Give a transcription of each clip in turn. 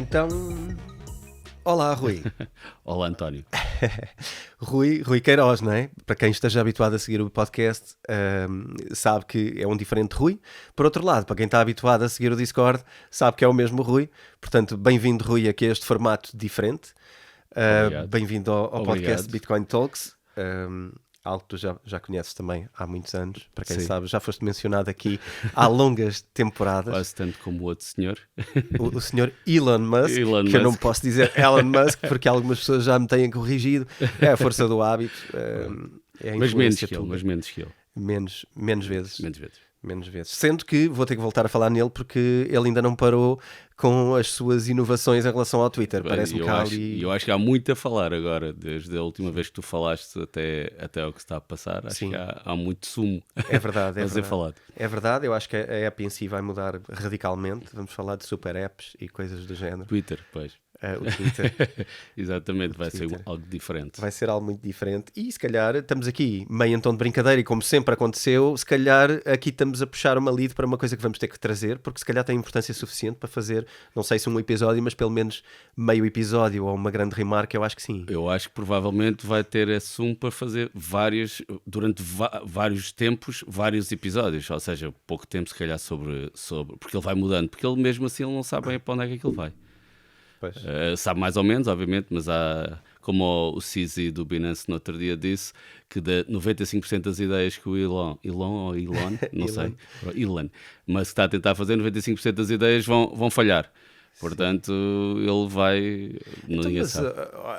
Então, olá Rui. Olá António. Rui Queiroz, não é? Para quem esteja habituado a seguir o podcast, sabe que é um diferente Rui. Por outro lado, para quem está habituado a seguir o Discord, sabe que é o mesmo Rui. Portanto, bem-vindo Rui aqui a este formato diferente. Bem-vindo ao podcast Bitcoin Talks. Algo que tu já conheces também há muitos anos. Para quem sabe, já foste mencionado aqui há longas temporadas. Quase tanto como o outro senhor. O senhor Elon Musk, eu não posso dizer Elon Musk porque algumas pessoas já me têm corrigido. É a força do hábito. É a mas menos que ele. Menos vezes. Sendo que vou ter que voltar a falar nele porque ele ainda não parou com as suas inovações em relação ao Twitter. Parece-me que eu acho que há muito a falar agora, desde a última vez que tu falaste até o que está a passar. Acho que há muito sumo. É verdade, a ser falado. É verdade, eu acho que a app em si vai mudar radicalmente. Vamos falar de super apps e coisas do género. Twitter, pois. O Twitter. Exatamente, vai ser algo diferente. Vai ser algo muito diferente. E se calhar estamos aqui meio em tom de brincadeira e como sempre aconteceu, se calhar aqui estamos a puxar uma lead para uma coisa que vamos ter que trazer, porque se calhar tem importância suficiente para fazer, não sei se um episódio, mas pelo menos meio episódio ou uma grande remarca, eu acho que sim. Eu acho que provavelmente vai ter esse para fazer durante vários tempos, vários episódios, ou seja, pouco tempo se calhar sobre porque ele vai mudando, porque ele mesmo assim ele não sabe bem para onde é que aquilo vai. Sabe mais ou menos, obviamente, mas há, como o CZ do Binance no outro dia disse, que de 95% das ideias que o Elon, não sei, mas que está a tentar fazer, 95% das ideias vão falhar. Portanto, ele vai...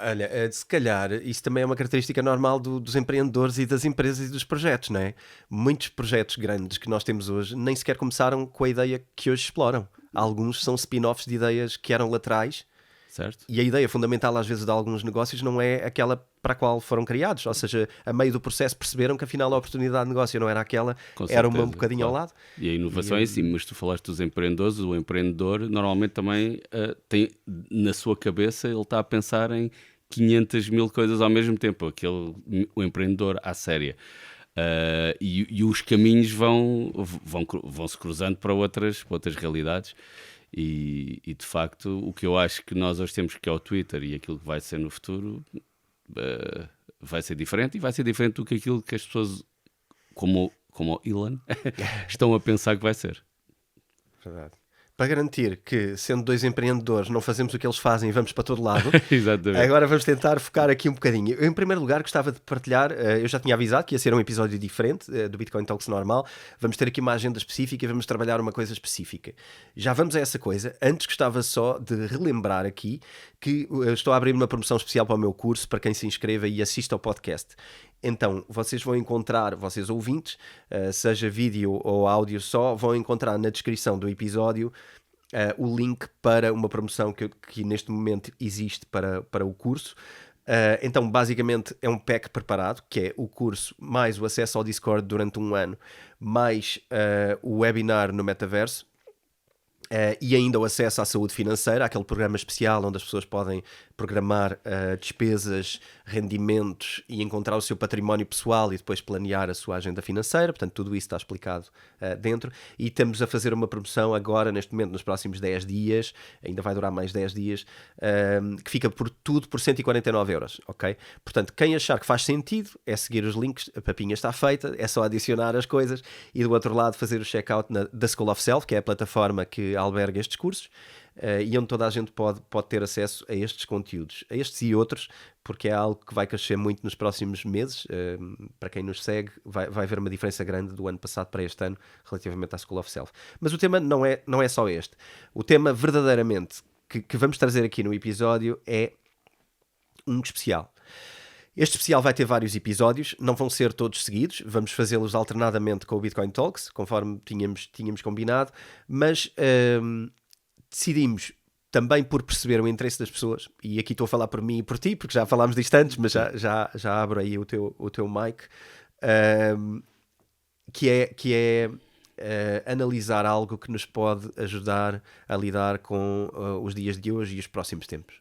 Olha, se calhar isso também é uma característica normal dos empreendedores e das empresas e dos projetos, não é? Muitos projetos grandes que nós temos hoje nem sequer começaram com a ideia que hoje exploram. Alguns são spin-offs de ideias que eram laterais. Certo. E a ideia fundamental às vezes de alguns negócios não é aquela para a qual foram criados, ou seja, a meio do processo perceberam que afinal a oportunidade de negócio não era aquela, era uma um bocadinho ao lado. E a inovação é assim, mas tu falaste dos empreendedores, o empreendedor normalmente também tem na sua cabeça, ele está a pensar em 500 mil coisas ao mesmo tempo, o empreendedor à séria. E os caminhos vão se cruzando para outras realidades. E de facto, o que eu acho que nós hoje temos, que é o Twitter, e aquilo que vai ser no futuro, vai ser diferente, e vai ser diferente do que aquilo que as pessoas, como o Elon, estão a pensar que vai ser. Verdade. Para garantir que, sendo dois empreendedores, não fazemos o que eles fazem e vamos para todo lado, agora vamos tentar focar aqui um bocadinho. Eu, em primeiro lugar, gostava de partilhar, eu já tinha avisado que ia ser um episódio diferente do Bitcoin Talks normal, vamos ter aqui uma agenda específica e vamos trabalhar uma coisa específica. Já vamos a essa coisa. Antes gostava só de relembrar aqui que estou a abrir uma promoção especial para o meu curso, para quem se inscreva e assista ao podcast. Então, vocês vão encontrar, vocês ouvintes, seja vídeo ou áudio só, vão encontrar na descrição do episódio o link para uma promoção que neste momento existe para o curso. Então, basicamente, é um pack preparado, que é o curso, mais o acesso ao Discord durante um ano, mais o webinar no metaverso. E ainda o acesso à saúde financeira, aquele programa especial onde as pessoas podem programar despesas, rendimentos e encontrar o seu património pessoal e depois planear a sua agenda financeira. Portanto, tudo isso está explicado dentro. E estamos a fazer uma promoção agora, neste momento, nos próximos 10 dias, ainda vai durar mais 10 dias, que fica por 149€, ok? Portanto, quem achar que faz sentido é seguir os links, a papinha está feita, é só adicionar as coisas e do outro lado fazer o checkout da School of Self, que é a plataforma que alberga estes cursos, e onde toda a gente pode ter acesso a estes conteúdos, a estes e outros, porque é algo que vai crescer muito nos próximos meses. Para quem nos segue, vai ver uma diferença grande do ano passado para este ano relativamente à School of Self. Mas o tema não é só este. O tema verdadeiramente que vamos trazer aqui no episódio é um especial. Este especial vai ter vários episódios, não vão ser todos seguidos, vamos fazê-los alternadamente com o Bitcoin Talks, conforme tínhamos combinado, mas decidimos também por perceber o interesse das pessoas, e aqui estou a falar por mim e por ti, porque já falámos disto antes, mas já abro aí o teu mic, que é analisar algo que nos pode ajudar a lidar com os dias de hoje e os próximos tempos.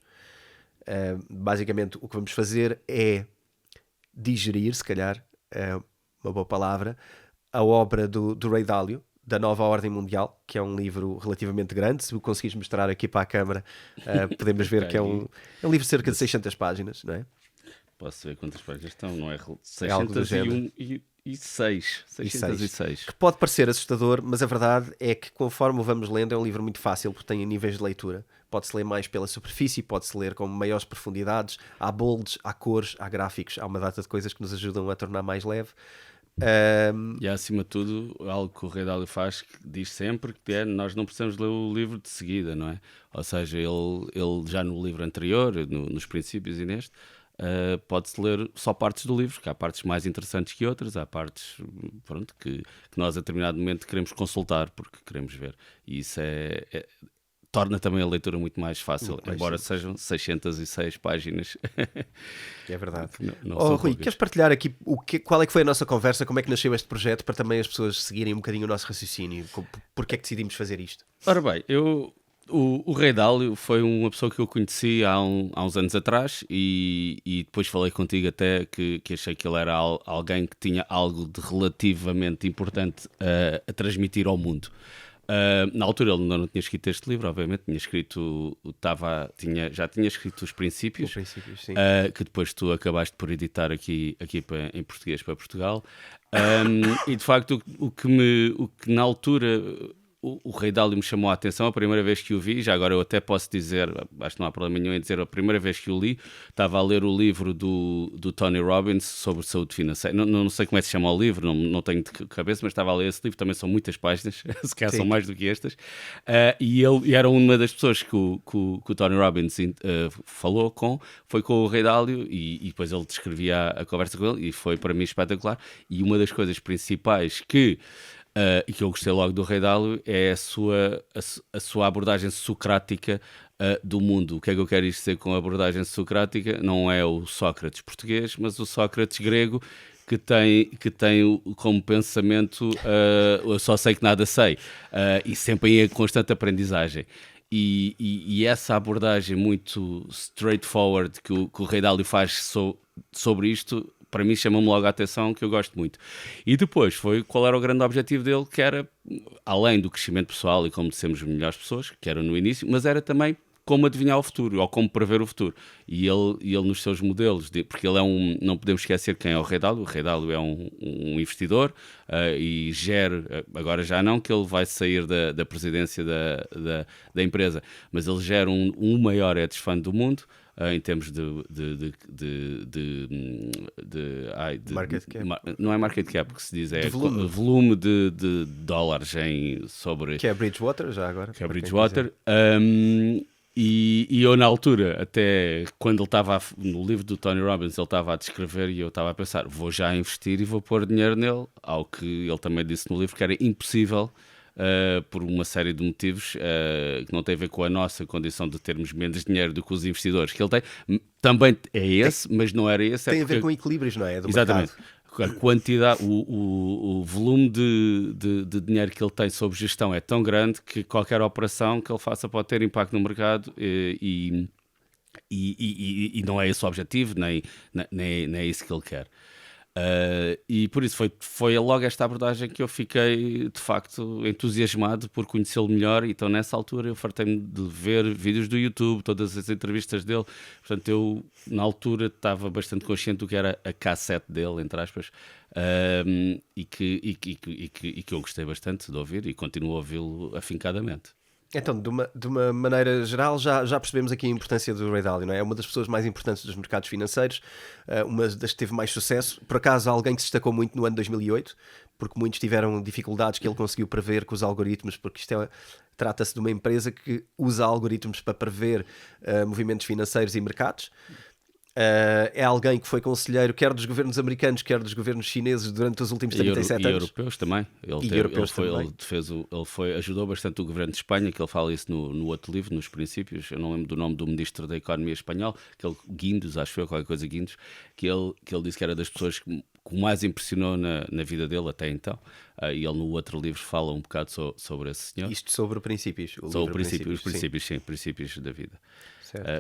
Basicamente o que vamos fazer é digerir, se calhar é uma boa palavra, a obra do Ray Dalio, da Nova Ordem Mundial, que é um livro relativamente grande. Se o conseguires mostrar aqui para a câmara, podemos ver que é um livro de cerca de 600 páginas, não é? Posso ver quantas páginas estão, não é? É algo do género. 606. Que pode parecer assustador, mas a verdade é que conforme o vamos lendo é um livro muito fácil, porque tem níveis de leitura. Pode-se ler mais pela superfície, pode-se ler com maiores profundidades, há bolds, há cores, há gráficos, há uma data de coisas que nos ajudam a tornar mais leve. E acima de tudo, algo que o Ray Dalio faz, que diz sempre que é, nós não precisamos ler o livro de seguida, não é? Ou seja, ele já no livro anterior, nos princípios e neste, pode-se ler só partes do livro, que há partes mais interessantes que outras, há partes que nós a determinado momento queremos consultar porque queremos ver, e isso torna também a leitura muito mais fácil, embora sejam 606 páginas. É verdade. Não Rui, queres partilhar aqui qual é que foi a nossa conversa, como é que nasceu este projeto, para também as pessoas seguirem um bocadinho o nosso raciocínio? Porque é que decidimos fazer isto? Ora bem, o Ray Dalio foi uma pessoa que eu conheci há uns anos atrás e depois falei contigo até que achei que ele era alguém que tinha algo de relativamente importante a transmitir ao mundo. Na altura ele ainda não tinha escrito este livro, obviamente, já tinha escrito os princípios, sim. Que depois tu acabaste por editar aqui em português para Portugal. E de facto o que na altura o Ray Dalio me chamou a atenção a primeira vez que o vi, já agora eu até posso dizer, acho que não há problema nenhum em dizer, a primeira vez que o li, estava a ler o livro do Tony Robbins sobre saúde financeira. Não sei como é que se chama o livro, não tenho de cabeça, mas estava a ler esse livro, também são muitas páginas, se calhar são mais do que estas, e era uma das pessoas que o Tony Robbins falou foi com o Ray Dalio, e depois ele descrevia a conversa com ele, e foi para mim espetacular, e uma das coisas principais e que eu gostei logo do Ray Dalio é a sua abordagem socrática do mundo. O que é que eu quero dizer com a abordagem socrática? Não é o Sócrates português, mas o Sócrates grego, que tem como pensamento eu só sei que nada sei, e sempre em constante aprendizagem. E essa abordagem muito straightforward que o Ray Dalio faz sobre isto, para mim chama-me logo a atenção, que eu gosto muito. E depois qual era o grande objetivo dele, que era, além do crescimento pessoal e como sermos melhores pessoas, que era no início, mas era também como adivinhar o futuro, ou como prever o futuro. E ele nos seus modelos, porque ele não podemos esquecer quem é o Ray Dalio. O Ray Dalio é um investidor e agora já não, que ele vai sair da presidência da empresa, mas ele gera um maior hedge fund do mundo, em termos de market cap. Não é market cap que se diz, é volume de dólares sobre... Que é Bridgewater, já agora. Que é Bridgewater. E eu, na altura, até quando ele estava no livro do Tony Robbins, ele estava a descrever e eu estava a pensar, vou já investir e vou pôr dinheiro nele, ao que ele também disse no livro que era impossível, por uma série de motivos que não tem a ver com a nossa condição de termos menos dinheiro do que os investidores que ele tem. Também é esse, mas não era esse. Tem a ver com equilíbrios, não é? Exatamente. A quantidade, o volume de dinheiro que ele tem sob gestão é tão grande que qualquer operação que ele faça pode ter impacto no mercado e não é esse o objetivo, nem é isso que ele quer. E por isso foi logo esta abordagem que eu fiquei de facto entusiasmado por conhecê-lo melhor. Então nessa altura eu fartei-me de ver vídeos do YouTube, todas as entrevistas dele. Portanto eu na altura estava bastante consciente do que era a K7 dele, entre aspas, e que eu gostei bastante de ouvir e continuo a ouvi-lo afincadamente. Então, de uma maneira geral, já percebemos aqui a importância do Ray Dalio, não é? É uma das pessoas mais importantes dos mercados financeiros, uma das que teve mais sucesso. Por acaso, alguém que se destacou muito no ano 2008, porque muitos tiveram dificuldades que ele conseguiu prever com os algoritmos, porque trata-se de uma empresa que usa algoritmos para prever movimentos financeiros e mercados. É alguém que foi conselheiro quer dos governos americanos, quer dos governos chineses durante os últimos 37 anos. E europeus também. Ele ajudou bastante o governo de Espanha, que ele fala isso no outro livro, nos princípios. Eu não lembro do nome do ministro da Economia espanhol, Guindos, acho que foi qualquer coisa Guindos, que ele disse que era das pessoas o mais impressionou na vida dele até então. E ele no outro livro fala um bocado sobre esse senhor. Isto sobre princípios. Sobre os princípios, sim, princípios da vida.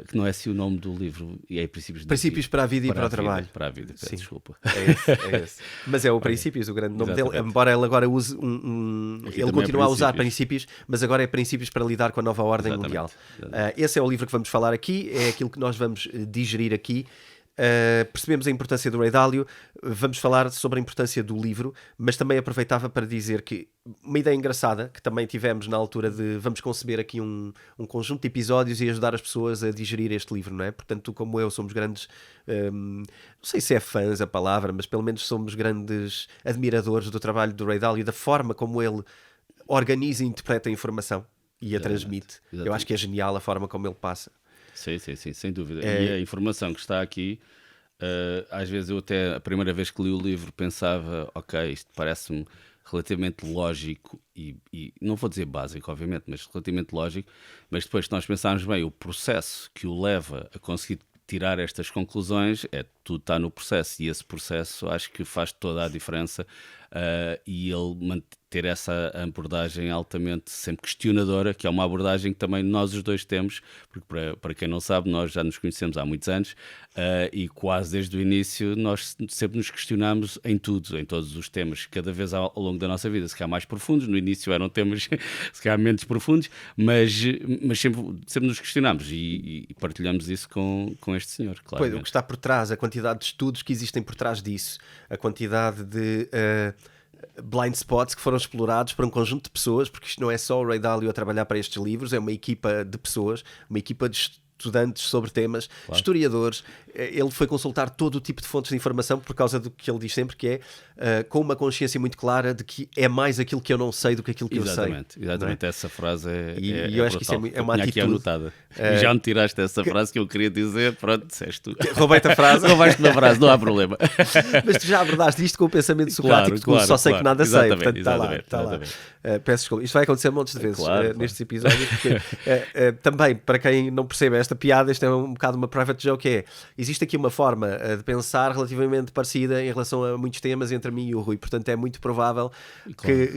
Que não é assim o nome do livro, e é Princípios para a vida e para o trabalho. Para a vida, peço desculpa. É esse. Mas é o Princípios, o grande nome dele, embora ele agora use ele continua a usar Princípios, mas agora é Princípios para lidar com a nova ordem mundial. Esse é o livro que vamos falar aqui, é aquilo que nós vamos digerir aqui. Percebemos a importância do Ray Dalio, vamos falar sobre a importância do livro, mas também aproveitava para dizer que uma ideia engraçada que também tivemos na altura de vamos conceber aqui um conjunto de episódios e ajudar as pessoas a digerir este livro, não é? Portanto, tu como eu somos grandes, não sei se é fãs a palavra, mas pelo menos somos grandes admiradores do trabalho do Ray Dalio, da forma como ele organiza e interpreta a informação e a transmite. Eu acho que é genial a forma como ele passa. Sim, sem dúvida. E a informação que está aqui, às vezes eu até, a primeira vez que li o livro, pensava, ok, isto parece-me relativamente lógico e não vou dizer básico, obviamente, mas relativamente lógico, mas depois, se nós pensarmos bem, o processo que o leva a conseguir tirar estas conclusões, tudo está no processo, e esse processo acho que faz toda a diferença, e ele manter essa abordagem altamente sempre questionadora, que é uma abordagem que também nós os dois temos, porque para quem não sabe, nós já nos conhecemos há muitos anos, e quase desde o início nós sempre nos questionamos em tudo, em todos os temas, cada vez ao longo da nossa vida, se calhar mais profundos, no início eram temas se calhar menos profundos, mas sempre nos questionamos e partilhamos isso com este senhor, claro. Pois, o que está por trás, a quantidade de estudos que existem por trás disso, a quantidade de blind spots que foram explorados por um conjunto de pessoas, porque isto não é só o Ray Dalio a trabalhar para estes livros, é uma equipa de pessoas, uma equipa de estudantes sobre temas, historiadores. Ele foi consultar todo o tipo de fontes de informação por causa do que ele diz sempre, que é com uma consciência muito clara de que é mais aquilo que eu não sei do que aquilo que eu sei. Exatamente, essa frase e eu acho que isso é uma atitude. Aqui anotada. E já me tiraste essa frase que eu queria dizer, pronto, disseste tu. Roubei-te a frase. Roubaste-me a frase, não há problema. Mas tu já abordaste isto com o pensamento socrático, só sei que nada sei. Portanto, está lá. Peço desculpa. Isto vai acontecer montes de vezes nestes episódios, porque também, para quem não percebe esta piada, isto é um bocado uma private joke, existe aqui uma forma de pensar relativamente parecida em relação a muitos temas entre mim e o Rui, portanto é muito provável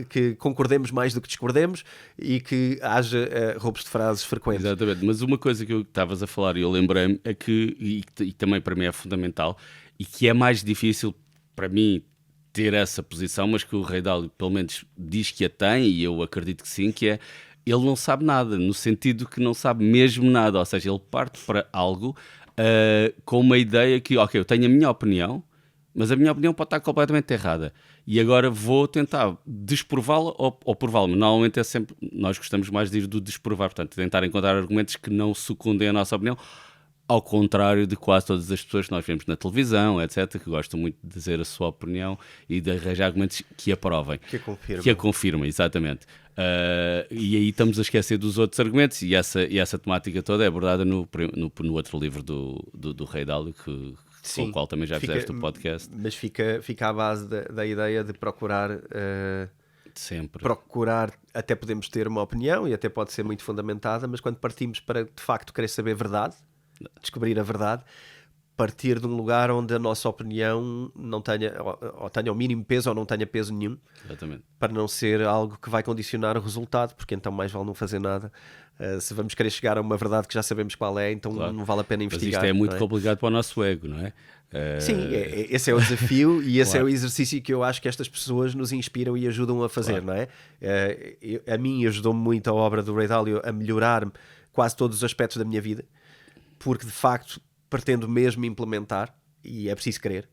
que concordemos mais do que discordemos e que haja roubos de frases frequentes. Exatamente, mas uma coisa que eu estavas a falar e eu lembrei-me é que, e também para mim é fundamental, e que é mais difícil para mim ter essa posição, mas que o Ray Dalio pelo menos diz que a tem, e eu acredito que sim, que é ele não sabe nada, no sentido que não sabe mesmo nada, ou seja, ele parte para algo com uma ideia que, ok, eu tenho a minha opinião, mas a minha opinião pode estar completamente errada. E agora vou tentar desprová-la ou prová-la. Normalmente é sempre, nós gostamos mais de ir do desprovar, portanto, tentar encontrar argumentos que não secundem a nossa opinião, ao contrário de quase todas as pessoas que nós vemos na televisão, etc., que gostam muito de dizer a sua opinião e de arranjar argumentos que a provem. Que a confirmem, exatamente. E aí estamos a esquecer dos outros argumentos, e essa temática toda é abordada no outro livro do Ray Dalio, com o qual também já fizeste o podcast. Mas fica à base da ideia de procurar... Sempre. Procurar, até podemos ter uma opinião, e até pode ser muito fundamentada, mas quando partimos para, de facto, querer saber a verdade, descobrir a verdade, partir de um lugar onde a nossa opinião não tenha, ou tenha o mínimo peso ou não tenha peso nenhum. Exatamente. Para não ser algo que vai condicionar o resultado, porque então mais vale não fazer nada. Se vamos querer chegar a uma verdade que já sabemos qual é, então não vale a pena investigar. Mas isto é muito complicado para o nosso ego, não é? Sim, esse é o desafio e esse é o exercício que eu acho que estas pessoas nos inspiram e ajudam a fazer, não é? A mim ajudou-me muito a obra do Ray Dalio a melhorar quase todos os aspectos da minha vida, porque de facto pretendo mesmo implementar, e é preciso querer,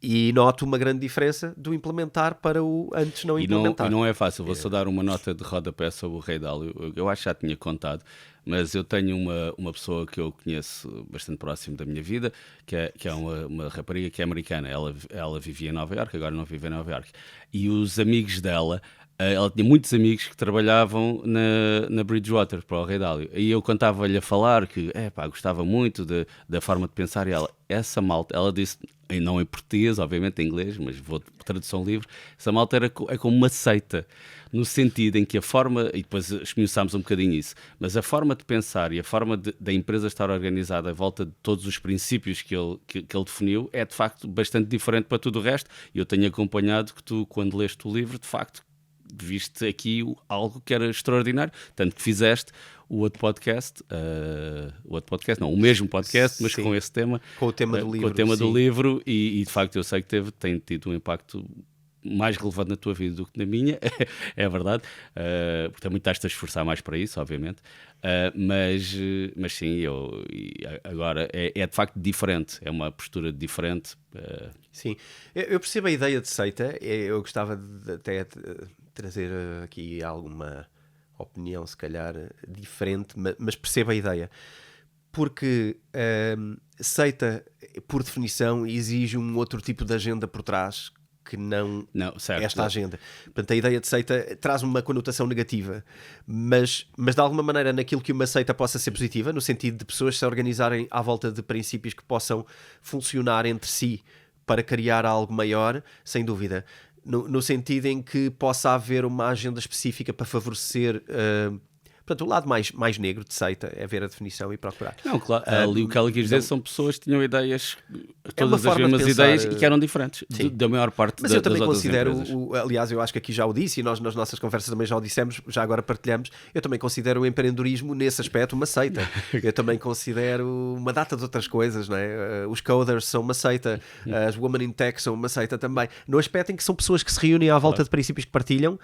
e noto uma grande diferença do implementar para o antes não implementar. E não é fácil, vou só dar uma nota de rodapé sobre o Ray Dalio. Eu acho que já tinha contado, mas eu tenho uma pessoa que eu conheço bastante próximo da minha vida, que é uma rapariga que é americana. Ela vivia em Nova Iorque, agora não vive em Nova Iorque. E os amigos dela ela tinha muitos amigos que trabalhavam na Bridgewater para o Ray Dalio. E eu contava-lhe a falar que gostava muito da forma de pensar. E essa malta, ela disse, não em português, obviamente em inglês, mas vou tradução livre, essa malta é como uma seita, no sentido em que a forma, e depois esmiuçámos um bocadinho isso, mas a forma de pensar e a forma da empresa estar organizada à volta de todos os princípios que ele definiu é de facto bastante diferente para tudo o resto. E eu tenho acompanhado que tu, quando leste o livro, de facto viste aqui algo que era extraordinário, tanto que fizeste o mesmo podcast, mas com esse tema, com o tema do livro, com o tema do livro, e de facto eu sei que tem tido um impacto mais relevante na tua vida do que na minha, é verdade, porque também estás-te a esforçar mais para isso, obviamente, mas sim, agora é de facto diferente, é uma postura diferente. Sim, eu percebo a ideia de seita. Eu gostava de até trazer aqui alguma opinião, se calhar, diferente, mas percebo a ideia. Porque seita, por definição, exige um outro tipo de agenda por trás que não certo, esta agenda. Portanto, a ideia de seita traz uma conotação negativa, mas de alguma maneira naquilo que uma seita possa ser positiva, no sentido de pessoas se organizarem à volta de princípios que possam funcionar entre si para criar algo maior, sem dúvida. No sentido em que possa haver uma agenda específica para favorecer... Portanto, o lado mais negro de seita é ver a definição e procurar. Não, claro, ali o que ela quis dizer são pessoas que tinham ideias, todas as mesmas ideias e que eram diferentes da maior parte das outras empresas. Mas eu também considero, aliás, eu acho que aqui já o disse e nós nas nossas conversas também já o dissemos, já agora partilhamos, eu também considero o empreendedorismo nesse aspecto uma seita. Eu também considero uma data de outras coisas, não é? Os coders são uma seita, as women in tech são uma seita também, no aspecto em que são pessoas que se reúnem à volta de princípios que partilham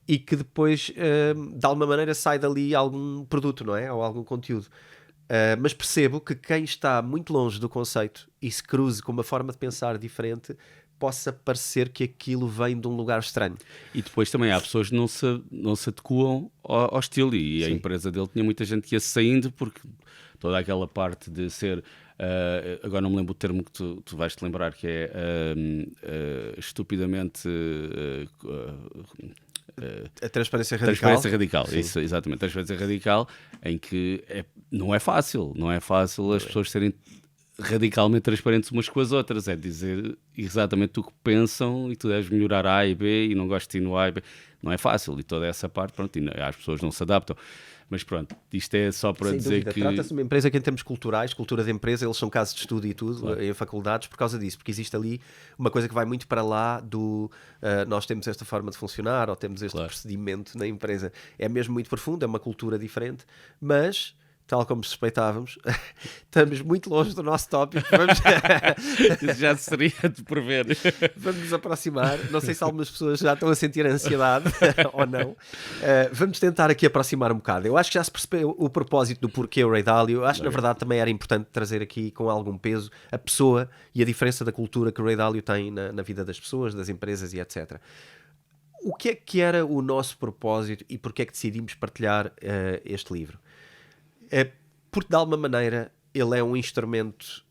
e que depois, de alguma maneira, sai dali algum produto, não é? Ou algum conteúdo. Mas percebo que quem está muito longe do conceito e se cruze com uma forma de pensar diferente, possa parecer que aquilo vem de um lugar estranho. E depois também há pessoas que não se adequam ao estilo, e a empresa dele tinha muita gente que ia saindo porque toda aquela parte de ser... agora não me lembro o termo que tu vais te lembrar, que é estupidamente... a transparência radical. Transparência radical, isso, exatamente. Transparência radical, em que não é fácil as pessoas serem radicalmente transparentes umas com as outras. É dizer exatamente o que pensam e tu deves melhorar A e B e não gostas de ir no A e B. Não é fácil e toda essa parte, pronto, e as pessoas não se adaptam. Mas pronto, isto é só para dizer que... Trata-se de uma empresa que em termos culturais, cultura de empresa, eles são casos de estudo e tudo, em faculdades, por causa disso, porque existe ali uma coisa que vai muito para lá do nós temos esta forma de funcionar ou temos este procedimento na empresa. É mesmo muito profundo, é uma cultura diferente, mas... tal como suspeitávamos, estamos muito longe do nosso tópico. Isso já seria de prever. Vamos nos aproximar. Não sei se algumas pessoas já estão a sentir ansiedade ou não. Vamos tentar aqui aproximar um bocado. Eu acho que já se percebeu o propósito do porquê o Ray Dalio. Eu acho que na verdade também era importante trazer aqui com algum peso a pessoa e a diferença da cultura que o Ray Dalio tem na vida das pessoas, das empresas e etc. O que é que era o nosso propósito e porquê é que decidimos partilhar este livro? Porque de alguma maneira ele é um instrumento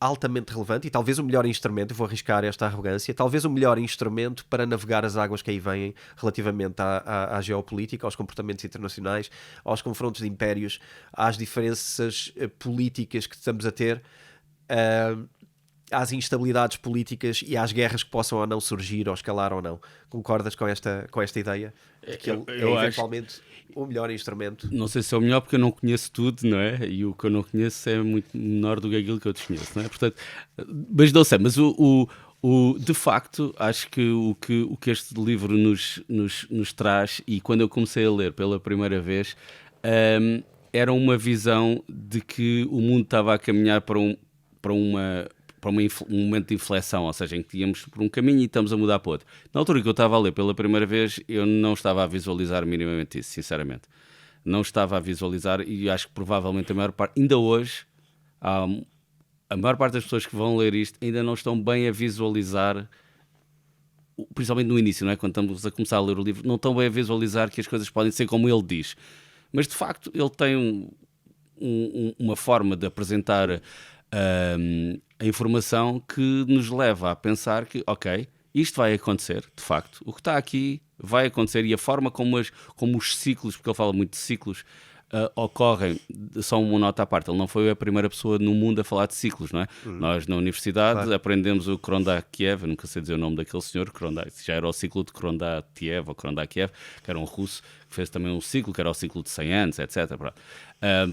altamente relevante e talvez o melhor instrumento, eu vou arriscar esta arrogância, talvez o melhor instrumento para navegar as águas que aí vêm relativamente à geopolítica, aos comportamentos internacionais, aos confrontos de impérios, às diferenças políticas que estamos a ter, às instabilidades políticas e às guerras que possam ou não surgir ou escalar ou não. Concordas com esta ideia? Que ele é eventualmente o melhor instrumento? Não sei se é o melhor porque eu não conheço tudo, não é? E o que eu não conheço é muito menor do que aquilo que eu desconheço, não é? Portanto, mas não sei, mas de facto, acho que o que este livro nos traz, e quando eu comecei a ler pela primeira vez, era uma visão de que o mundo estava a caminhar para um momento de inflexão, ou seja, em que íamos por um caminho e estamos a mudar para outro. Na altura que eu estava a ler pela primeira vez, eu não estava a visualizar minimamente isso, sinceramente. Não estava a visualizar e acho que provavelmente a maior parte, ainda hoje, a maior parte das pessoas que vão ler isto ainda não estão bem a visualizar, principalmente no início, não é? Quando estamos a começar a ler o livro, não estão bem a visualizar que as coisas podem ser como ele diz. Mas, de facto, ele tem uma forma de apresentar a informação que nos leva a pensar que, ok, isto vai acontecer, de facto. O que está aqui vai acontecer, e a forma como os ciclos, porque ele fala muito de ciclos, ocorrem, só uma nota à parte, ele não foi a primeira pessoa no mundo a falar de ciclos, não é? Nós na universidade aprendemos o Krondatiev, eu nunca sei dizer o nome daquele senhor, já era o ciclo de Krondatiev, ou Krondatiev, que era um russo, que fez também um ciclo, que era o ciclo de 100 anos, etc.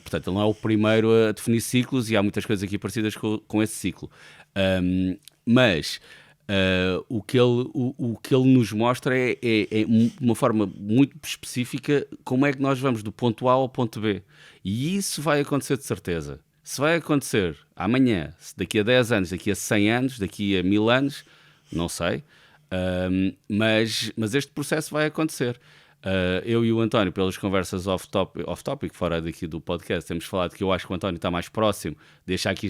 Portanto, ele não é o primeiro a definir ciclos, e há muitas coisas aqui parecidas com esse ciclo. Mas o que ele nos mostra é uma forma muito específica como é que nós vamos do ponto A ao ponto B. E isso vai acontecer de certeza. Se vai acontecer amanhã, se daqui a 10 anos, daqui a 100 anos, daqui a 1000 anos, não sei. Mas este processo vai acontecer. Eu e o António, pelas conversas off-topic, fora daqui do podcast, temos falado que eu acho que o António está mais próximo de achar que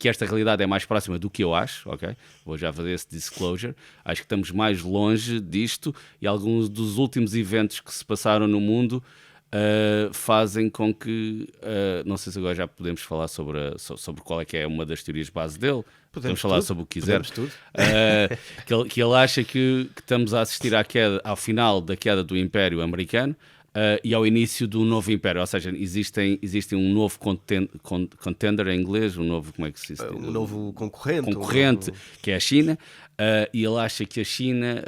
esta realidade é mais próxima do que eu acho, ok? Vou já fazer esse disclosure. Acho que estamos mais longe disto, e alguns dos últimos eventos que se passaram no mundo fazem com que... não sei se agora já podemos falar sobre qual é que é uma das teorias base dele. Podemos falar sobre o que quiser. Que ele acha que estamos a assistir ao final da queda do Império Americano e ao início do novo Império. Ou seja, existe um novo contender em inglês, um novo, como é que se diz? Um novo concorrente. Que é a China. E ele acha que a China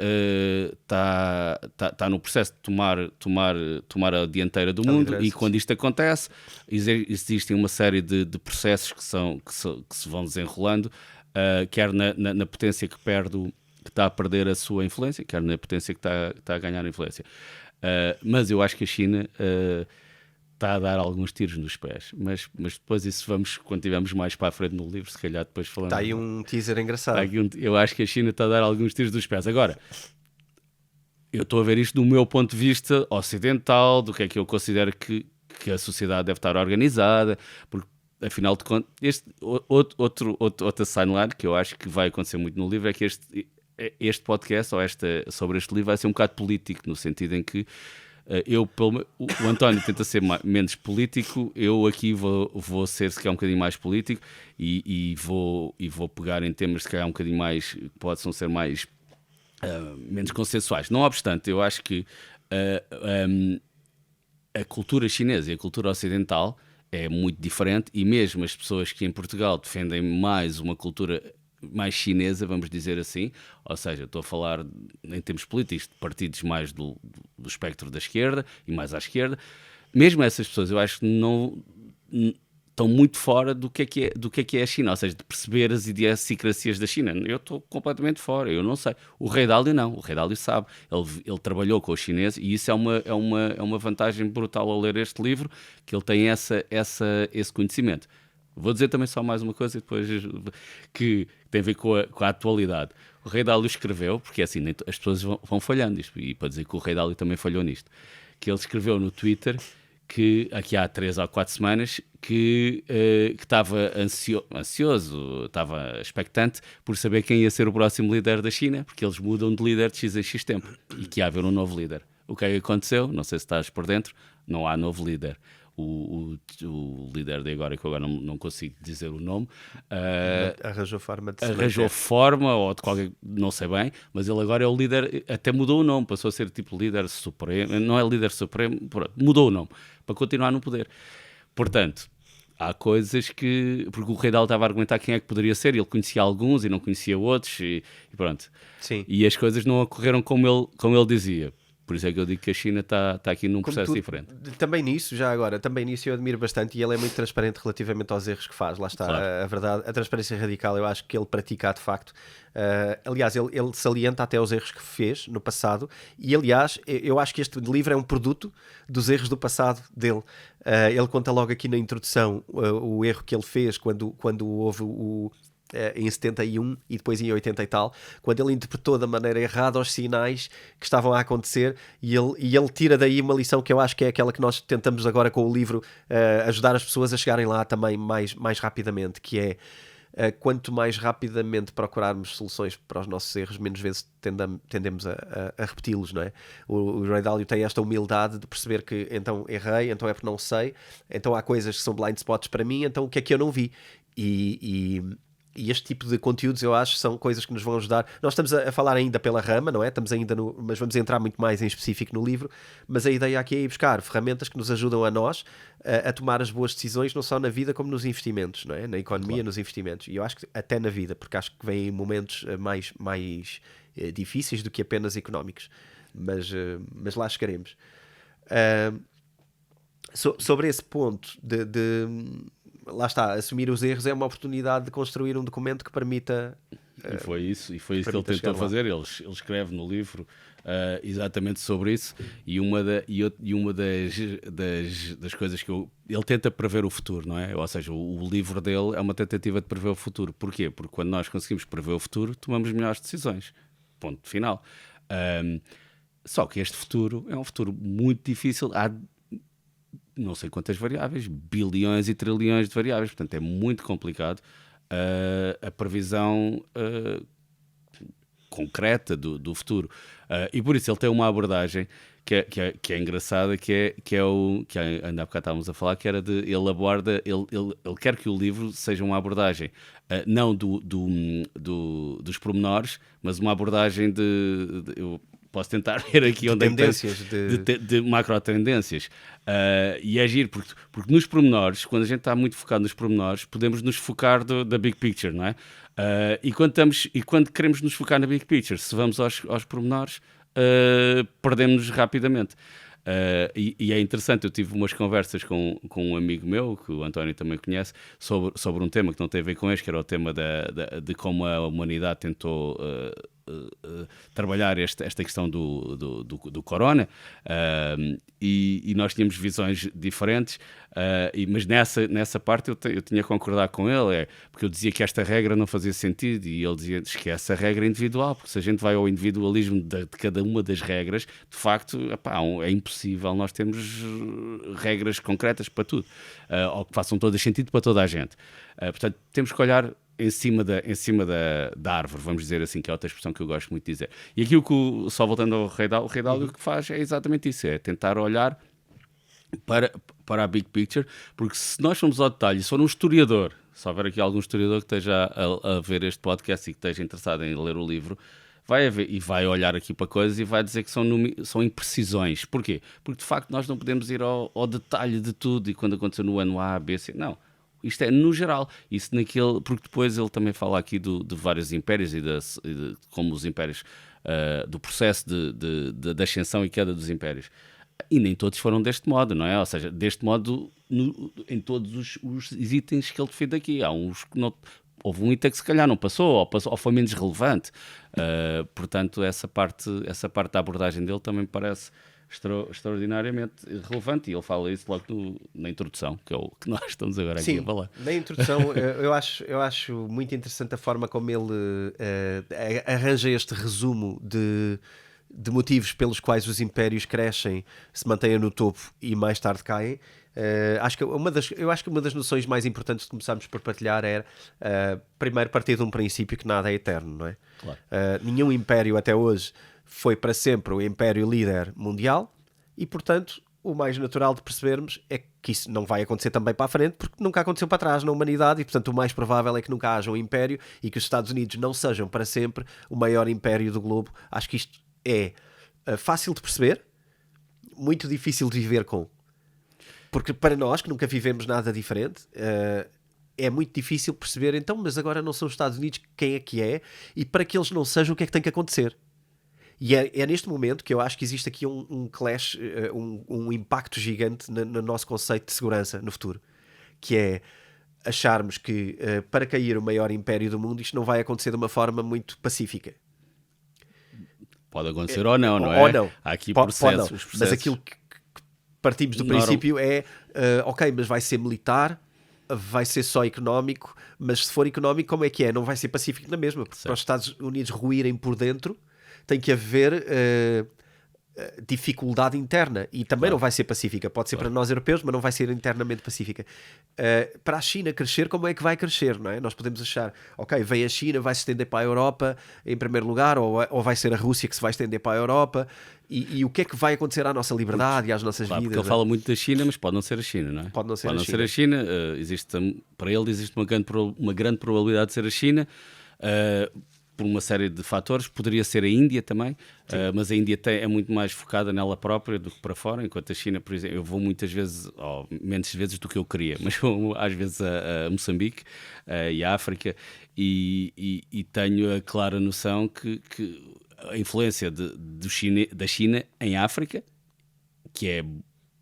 está no processo de tomar a dianteira do mundo, e quando isto acontece, existem uma série de processos que se vão desenrolando, quer na potência que está a perder a sua influência, quer na potência que está a ganhar a influência. Mas eu acho que a China está a dar alguns tiros nos pés, mas depois isso quando estivermos mais para a frente no livro, se calhar depois falamos. Está aí um teaser engraçado. Eu acho que a China está a dar alguns tiros nos pés. Agora, eu estou a ver isto do meu ponto de vista ocidental, do que é que eu considero que a sociedade deve estar organizada, porque afinal de contas, outra sideline que eu acho que vai acontecer muito no livro é que este podcast, ou sobre este livro, vai ser um bocado político, no sentido em que o António tenta ser menos político, eu aqui vou ser se calhar um bocadinho mais político, e vou pegar em temas se calhar um bocadinho mais, que possam ser mais menos consensuais. Não obstante, eu acho que a cultura chinesa e a cultura ocidental é muito diferente, e mesmo as pessoas que em Portugal defendem mais uma cultura mais chinesa, vamos dizer assim, ou seja, estou a falar em termos políticos de partidos mais do espectro da esquerda e mais à esquerda, mesmo essas pessoas eu acho que não estão muito fora do que é a China, ou seja, de perceber as idiosincrasias da China. Eu estou completamente fora, eu não sei. O Rei Dálio não, o Rei Dálio sabe, ele trabalhou com os chineses, e isso é uma vantagem brutal ao ler este livro, que ele tem esse conhecimento. Vou dizer também só mais uma coisa depois, que tem a ver com a atualidade. O Rei Dálio escreveu, porque assim as pessoas vão falhando isto, e para dizer que o Rei Dálio também falhou nisto, que ele escreveu no Twitter que aqui há 3 ou 4 semanas que estava ansioso, estava expectante por saber quem ia ser o próximo líder da China, porque eles mudam de líder de X em X tempo, e que ia haver um novo líder. O que é que aconteceu? Não sei se estás por dentro, não há novo líder. O líder de agora, que eu agora não consigo dizer o nome, arranjou forma ou de qualquer, não sei bem, mas ele agora é o líder, até mudou o nome, passou a ser tipo líder supremo, não é líder supremo, mudou o nome para continuar no poder. Portanto, há coisas que, porque o Rei Dálio estava a argumentar quem é que poderia ser, e ele conhecia alguns e não conhecia outros, e pronto. Sim. E as coisas não ocorreram como ele dizia. Por isso é que eu digo que a China está aqui num processo diferente. Também nisso eu admiro bastante, e ele é muito transparente relativamente aos erros que faz. Lá está, claro. A verdade, a transparência radical, eu acho que ele pratica de facto. Aliás, ele salienta até os erros que fez no passado, e aliás, eu acho que este livro é um produto dos erros do passado dele. Ele conta logo aqui na introdução o erro que ele fez quando houve em 71 e depois em 80 e tal, quando ele interpretou da maneira errada os sinais que estavam a acontecer, e ele tira daí uma lição que eu acho que é aquela que nós tentamos agora com o livro ajudar as pessoas a chegarem lá também mais rapidamente, que é quanto mais rapidamente procurarmos soluções para os nossos erros, menos vezes tendemos a repeti-los, não é? O Ray Dalio tem esta humildade de perceber que então errei, então é porque não sei, então há coisas que são blind spots para mim, então o que é que eu não vi? E este tipo de conteúdos, eu acho, são coisas que nos vão ajudar. Nós estamos a falar ainda pela rama, não é? Estamos ainda mas vamos entrar muito mais em específico no livro. Mas a ideia aqui é ir buscar ferramentas que nos ajudam a nós a tomar as boas decisões, não só na vida como nos investimentos, não é? Na economia, nos investimentos. E eu acho que até na vida, porque acho que vêm momentos mais difíceis do que apenas económicos. Mas lá chegaremos. Sobre esse ponto lá está, assumir os erros é uma oportunidade de construir um documento que permita... E foi isso que ele tentou fazer. Ele escreve no livro exatamente sobre isso, e uma das coisas que ele tenta prever o futuro, não é? Ou seja, o livro dele é uma tentativa de prever o futuro. Porquê? Porque quando nós conseguimos prever o futuro, tomamos melhores decisões. Ponto final. Só que este futuro é um futuro muito difícil. Há não sei quantas variáveis, bilhões e trilhões de variáveis, portanto é muito complicado a previsão concreta do futuro. E por isso ele tem uma abordagem que é engraçada, que ainda há bocado estávamos a falar, que era ele aborda, ele quer que o livro seja uma abordagem não dos pormenores, mas uma abordagem eu posso tentar ver aqui onde tendências de macro-tendências. E é giro, porque nos pormenores, quando a gente está muito focado nos pormenores, podemos nos focar da big picture, não é? E quando queremos nos focar na big picture, se vamos aos pormenores, perdemos-nos rapidamente. E é interessante, eu tive umas conversas com um amigo meu, que o António também conhece, sobre um tema que não tem a ver com este, que era o tema de como a humanidade tentou trabalhar esta questão do corona, e nós tínhamos visões diferentes, mas nessa parte eu tinha que concordar com ele, porque eu dizia que esta regra não fazia sentido, e ele dizia, esquece a regra individual, porque se a gente vai ao individualismo de cada uma das regras, de facto, é impossível nós termos regras concretas para tudo, ou que façam todo sentido para toda a gente. Portanto, temos que olhar em cima da árvore, vamos dizer assim, que é outra expressão que eu gosto muito de dizer. E aqui só voltando ao Rei Dalio, o que faz é exatamente isso, é tentar olhar para a big picture, porque se nós formos ao detalhe, se for um historiador, se houver aqui algum historiador que esteja a ver este podcast e que esteja interessado em ler o livro, vai ver e vai olhar aqui para coisas e vai dizer que são imprecisões. Porquê? Porque de facto nós não podemos ir ao detalhe de tudo, e quando aconteceu no ano A, B, C, não. Isto é no geral, porque depois ele também fala aqui de vários impérios e de como os impérios, do processo da ascensão e queda dos impérios. E nem todos foram deste modo, não é? Ou seja, deste modo em todos os itens que ele defende aqui. Há uns que não... Houve um item que se calhar não passou, ou foi menos relevante. Portanto, essa parte da abordagem dele também me parece extraordinariamente relevante, e ele fala isso logo na introdução, que é o que nós estamos agora aqui a falar. Na introdução eu acho muito interessante a forma como ele arranja este resumo de motivos pelos quais os impérios crescem, se mantêm no topo e mais tarde caem. Acho que uma das noções mais importantes que começámos por partilhar era primeiro partir de um princípio que nada é eterno, não é? Claro. Nenhum império até hoje foi para sempre o império líder mundial, e portanto o mais natural de percebermos é que isso não vai acontecer também para a frente, porque nunca aconteceu para trás na humanidade, e portanto o mais provável é que nunca haja um império e que os Estados Unidos não sejam para sempre o maior império do globo. Acho que isto é fácil de perceber, muito difícil de viver com, porque para nós que nunca vivemos nada diferente, é muito difícil perceber, então, mas agora não são os Estados Unidos, quem é que é? E para que eles não sejam, o que é que tem que acontecer? E é neste momento que eu acho que existe aqui um clash, um impacto gigante no nosso conceito de segurança no futuro, que é acharmos que para cair o maior império do mundo isto não vai acontecer de uma forma muito pacífica. Pode acontecer ou não, não é? Ou não. Há aqui processos. Mas aquilo que partimos do princípio é, ok, mas vai ser militar, vai ser só económico, mas se for económico, como é que é? Não vai ser pacífico na mesma, porque para os Estados Unidos ruírem por dentro, tem que haver dificuldade interna e também não vai ser pacífica. Pode ser para nós europeus, mas não vai ser internamente pacífica. Para a China crescer, como é que vai crescer, não é? Nós podemos achar, ok, vem a China, vai se estender para a Europa em primeiro lugar, ou vai ser a Rússia que se vai estender para a Europa, e o que é que vai acontecer à nossa liberdade e às nossas vidas? Porque ele fala muito da China, mas pode não ser a China, não é? Pode não ser a China. Para ele existe uma grande probabilidade de ser a China, por uma série de fatores. Poderia ser a Índia também, mas a Índia é muito mais focada nela própria do que para fora, enquanto a China, por exemplo, eu vou muitas vezes, menos vezes do que eu queria, mas vou às vezes a Moçambique e a África, e tenho a clara noção que a influência da China em África, que é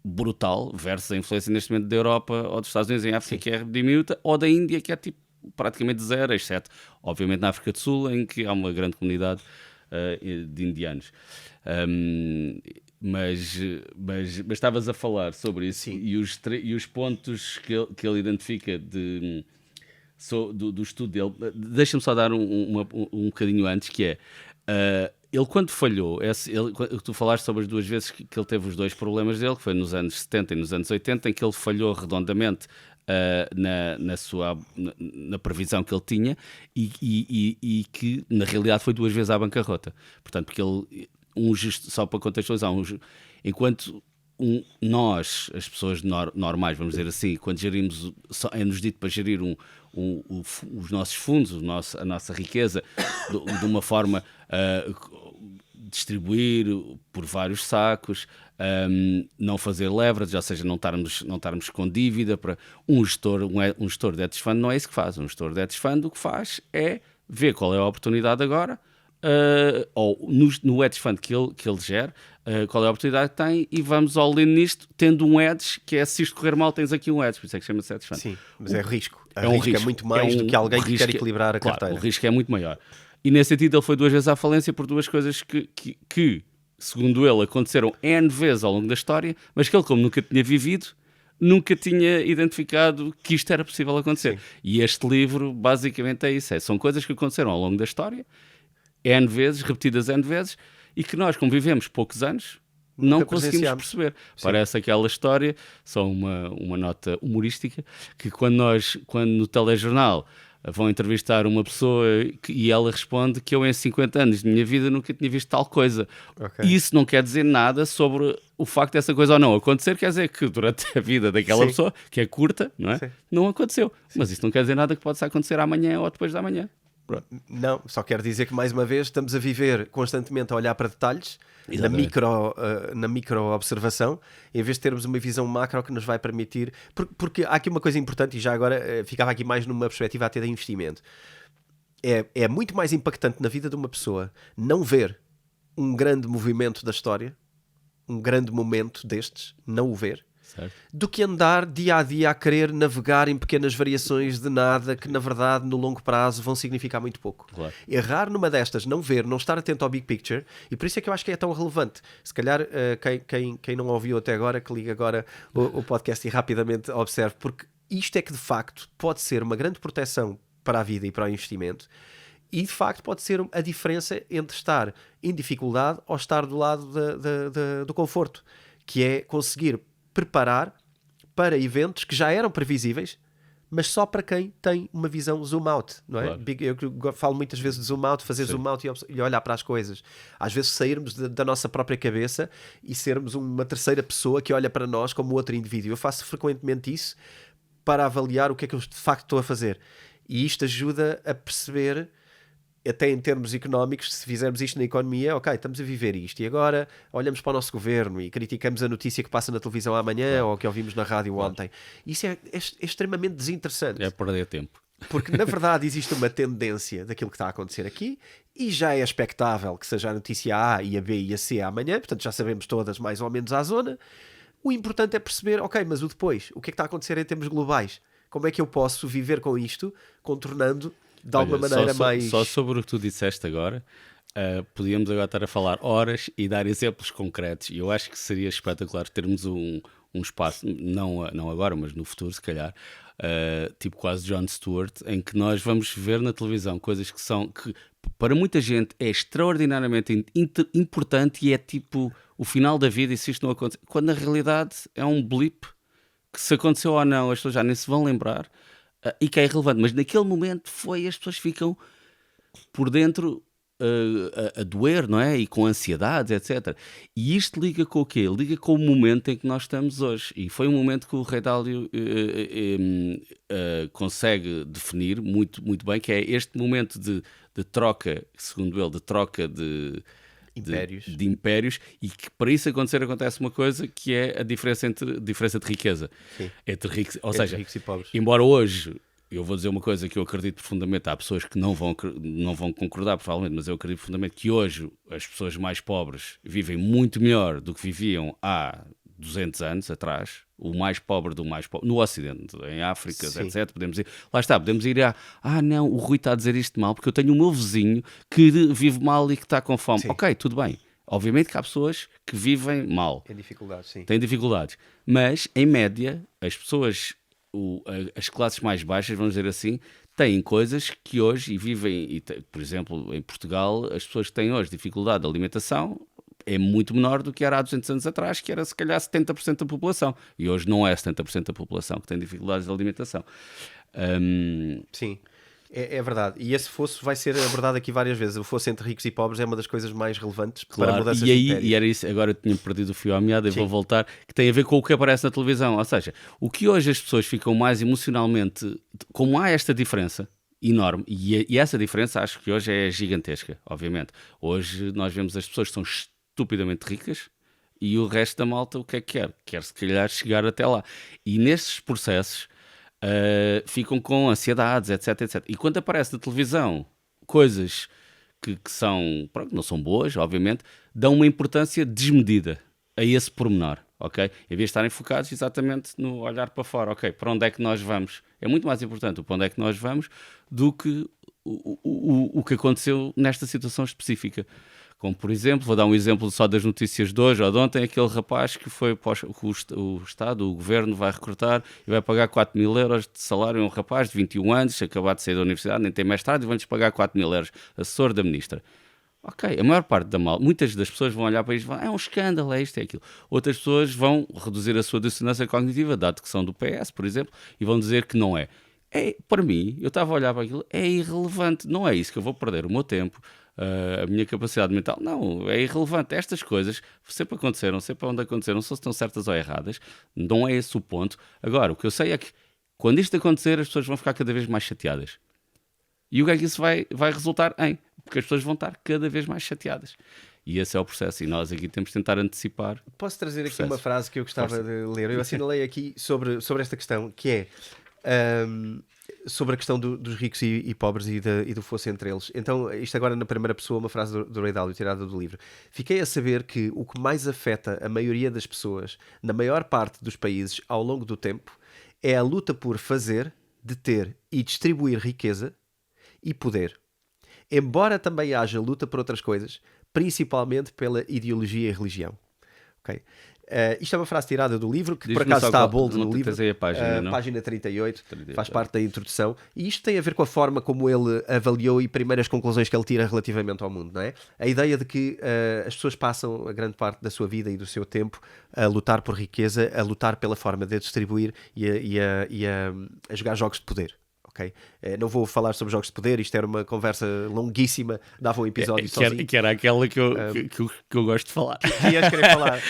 brutal, versus a influência neste momento da Europa ou dos Estados Unidos em África, que é diminuta, ou da Índia, que é tipo praticamente zero, exceto obviamente na África do Sul, em que há uma grande comunidade de indianos. Mas estavas a falar sobre isso. Sim. E os pontos que ele identifica do estudo dele. Deixa-me só dar um bocadinho antes, que é ele quando falhou, tu falaste sobre as duas vezes que ele teve os dois problemas dele, que foi nos anos 70 e nos anos 80, em que ele falhou redondamente na previsão que ele tinha, e que na realidade foi duas vezes à bancarrota. Portanto, porque ele, só para contextualizar, enquanto nós, as pessoas normais, vamos dizer assim, quando gerimos, é-nos dito para gerir os nossos fundos, a nossa riqueza de uma forma distribuir por vários sacos, não fazer leverage, ou seja, não estarmos com dívida. Para um gestor de hedge fund não é isso que faz. Um gestor de hedge fund o que faz é ver qual é a oportunidade agora, ou no hedge fund que ele gera, qual é a oportunidade que tem, e vamos all in nisto, tendo um hedge, que é, se isto correr mal tens aqui um hedge, por isso é que chama-se hedge fund. Sim, mas é risco. O risco é muito mais do que alguém que quer equilibrar a carteira. Claro, o risco é muito maior. E nesse sentido ele foi duas vezes à falência por duas coisas que, segundo ele, aconteceram N vezes ao longo da história, mas que ele, como nunca tinha vivido, nunca tinha identificado que isto era possível acontecer. Sim. E este livro basicamente é isso. São coisas que aconteceram ao longo da história, N vezes, repetidas N vezes, e que nós, como vivemos poucos anos, não conseguimos perceber. Sim. Parece aquela história, só uma nota humorística, que quando no telejornal vão entrevistar uma pessoa e ela responde que eu em 50 anos de minha vida nunca tinha visto tal coisa. Okay. E isso não quer dizer nada sobre o facto dessa coisa ou não acontecer, quer dizer que durante a vida daquela pessoa, que é curta, não é? Não aconteceu. Sim. Mas isso não quer dizer nada que possa acontecer amanhã ou depois da manhã. Pronto. Não, só quero dizer que mais uma vez estamos a viver constantemente a olhar para detalhes, na micro observação, em vez de termos uma visão macro que nos vai permitir, porque há aqui uma coisa importante, e já agora ficava aqui mais numa perspectiva até de investimento. É muito mais impactante na vida de uma pessoa não ver um grande movimento da história, um grande momento destes, não o ver, certo, do que andar dia a dia a querer navegar em pequenas variações de nada que na verdade no longo prazo vão significar muito pouco. Claro. Errar numa destas, não ver, não estar atento ao big picture, e por isso é que eu acho que é tão relevante. Se calhar quem não ouviu até agora, que liga agora o podcast e rapidamente observe, porque isto é que de facto pode ser uma grande proteção para a vida e para o investimento, e de facto pode ser a diferença entre estar em dificuldade ou estar do lado do conforto, que é conseguir preparar para eventos que já eram previsíveis, mas só para quem tem uma visão zoom out, não é? Claro. Eu falo muitas vezes de zoom out, fazer zoom out e olhar para as coisas. Às vezes sairmos da nossa própria cabeça e sermos uma terceira pessoa que olha para nós como outro indivíduo. Eu faço frequentemente isso para avaliar o que é que eu de facto estou a fazer. E isto ajuda a perceber, até em termos económicos, se fizermos isto na economia, ok, estamos a viver isto, e agora olhamos para o nosso governo e criticamos a notícia que passa na televisão amanhã, claro, ou que ouvimos na rádio ontem. Isso é extremamente desinteressante. É perder tempo. Porque, na verdade, existe uma tendência daquilo que está a acontecer aqui, e já é expectável que seja a notícia A e a B e a C amanhã, portanto já sabemos todas mais ou menos à zona. O importante é perceber, ok, mas o depois, o que é que está a acontecer em termos globais? Como é que eu posso viver com isto, contornando de alguma maneira mais... Só sobre o que tu disseste agora, podíamos agora estar a falar horas e dar exemplos concretos, e eu acho que seria espetacular termos um espaço, não agora, mas no futuro, se calhar, tipo quase Jon Stewart, em que nós vamos ver na televisão coisas que para muita gente é extraordinariamente importante e é tipo o final da vida e se isto não acontecer, quando na realidade é um blip que se aconteceu ou não as pessoas já nem se vão lembrar e que é irrelevante, mas naquele momento as pessoas ficam por dentro a doer, não é? E com ansiedades, etc. E isto liga com o quê? Liga com o momento em que nós estamos hoje. E foi um momento que o Ray Dalio consegue definir muito, muito bem, que é este momento de troca, segundo ele, de troca de impérios, e que para isso acontecer acontece uma coisa que é a diferença de riqueza. Sim. Entre ricos, ou entre seja, ricos e pobres. Embora hoje eu vou dizer uma coisa que eu acredito profundamente, há pessoas que não vão concordar provavelmente, mas eu acredito profundamente que hoje as pessoas mais pobres vivem muito melhor do que viviam há 200 anos atrás, o mais pobre do mais pobre, no Ocidente, em África, Sim. etc. Podemos ir não, o Rui está a dizer isto mal, porque eu tenho o meu vizinho que vive mal e que está com fome. Sim. Ok, tudo bem. Obviamente que há pessoas que vivem mal. Em dificuldades, sim. Têm dificuldades. Mas, em média, as pessoas, as classes mais baixas, vamos dizer assim, têm coisas que hoje vivem, por exemplo, em Portugal, as pessoas que têm hoje dificuldade de alimentação é muito menor do que era há 200 anos atrás, que era se calhar 70% da população. E hoje não é 70% da população que tem dificuldades de alimentação. Sim, é verdade. E esse fosso vai ser abordado aqui várias vezes. O fosso entre ricos e pobres é uma das coisas mais relevantes para mudanças de impérios. E era isso, agora eu tinha perdido o fio à meada e vou voltar, que tem a ver com o que aparece na televisão. Ou seja, o que hoje as pessoas ficam mais emocionalmente... Como há esta diferença enorme, e essa diferença acho que hoje é gigantesca, obviamente. Hoje nós vemos as pessoas que são estupidamente ricas e o resto da malta o que é que quer? Quer se calhar chegar até lá. E nesses processos ficam com ansiedades, etc, etc. E quando aparece na televisão coisas que são, pronto, não são boas, obviamente, dão uma importância desmedida a esse pormenor, ok? Em vez de estarem focados exatamente no olhar para fora, ok, para onde é que nós vamos? É muito mais importante o para onde é que nós vamos do que o que aconteceu nesta situação específica. Como, por exemplo, vou dar um exemplo só das notícias de hoje ou de ontem, aquele rapaz que foi o Estado, o Governo vai recrutar e vai pagar 4 mil euros de salário a um rapaz de 21 anos, acabado de sair da universidade, nem tem mestrado, e vão-lhes pagar 4 mil euros, assessor da ministra. Ok, a maior parte muitas das pessoas vão olhar para isto e vão, é um escândalo, é isto, é aquilo. Outras pessoas vão reduzir a sua dissonância cognitiva, dado que são do PS, por exemplo, e vão dizer que não é. Para mim, eu estava a olhar para aquilo, é irrelevante, não é isso que eu vou perder o meu tempo, a minha capacidade mental, não, é irrelevante. Estas coisas sempre aconteceram, sempre onde aconteceram, se estão certas ou erradas, não é esse o ponto. Agora, o que eu sei é que quando isto acontecer, as pessoas vão ficar cada vez mais chateadas. E o que é que isso vai resultar em? Porque as pessoas vão estar cada vez mais chateadas. E esse é o processo, e nós aqui temos de tentar antecipar. Posso trazer aqui uma frase que eu gostava de ler? Eu assinalei aqui sobre esta questão, que é sobre a questão dos ricos e pobres e do fosso entre eles. Então, isto agora na primeira pessoa, uma frase do Ray Dalio, tirada do livro. Fiquei a saber que o que mais afeta a maioria das pessoas, na maior parte dos países, ao longo do tempo, é a luta por fazer, deter e distribuir riqueza e poder. Embora também haja luta por outras coisas, principalmente pela ideologia e religião. Okay? Isto é uma frase tirada do livro, que por acaso está a bold no livro, a página, página 38, faz parte da introdução, e isto tem a ver com a forma como ele avaliou e primeiras conclusões que ele tira relativamente ao mundo, não é? A ideia de que as pessoas passam a grande parte da sua vida e do seu tempo a lutar por riqueza, a lutar pela forma de a distribuir e a jogar jogos de poder. Okay? Não vou falar sobre jogos de poder, isto era uma conversa longuíssima, dava um episódio sozinho. Que era aquela que eu gosto de falar. Que ias querer falar.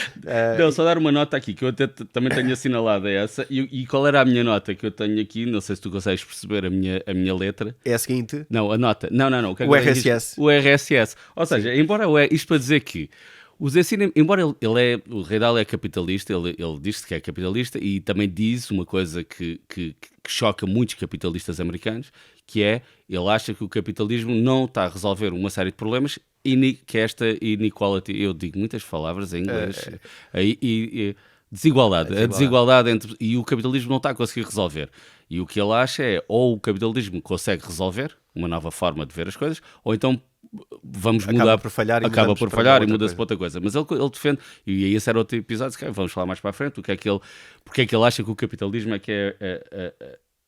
Não, só dar uma nota aqui, que eu até também tenho assinalado essa. E qual era a minha nota que eu tenho aqui? Não sei se tu consegues perceber a minha letra. É a seguinte? Não, a nota. Não. O RSS. O RSS. Ou seja, embora isto para dizer que os ensinos, embora o Ray Dalio é capitalista, ele diz-se que é capitalista e também diz uma coisa que choca muitos capitalistas americanos, que é, ele acha que o capitalismo não está a resolver uma série de problemas que esta inequality, eu digo muitas palavras em inglês, desigualdade. A desigualdade entre, e o capitalismo não está a conseguir resolver. E o que ele acha é, ou o capitalismo consegue resolver uma nova forma de ver as coisas, ou então vamos mudar, acaba por falhar e muda-se para outra coisa. Mas ele defende, e aí esse era outro episódio, que vamos falar mais para a frente, porque é que ele acha que o capitalismo é que é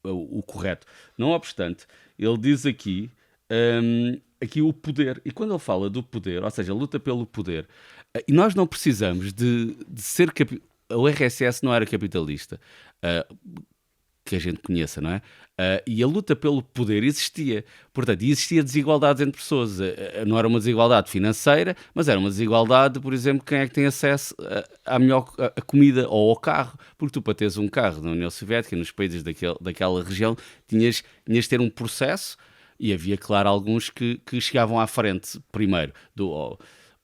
o correto. Não obstante, ele diz aqui aqui o poder. E quando ele fala do poder, ou seja, luta pelo poder, e nós não precisamos de ser... O RSS não era capitalista, que a gente conheça, não é? E a luta pelo poder existia. Portanto, existia desigualdades entre pessoas. Não era uma desigualdade financeira, mas era uma desigualdade, por exemplo, quem é que tem acesso à melhor a comida ou ao carro. Porque tu, para teres um carro na União Soviética, nos países daquela região, tinhas de ter um processo, e havia, claro, alguns que chegavam à frente primeiro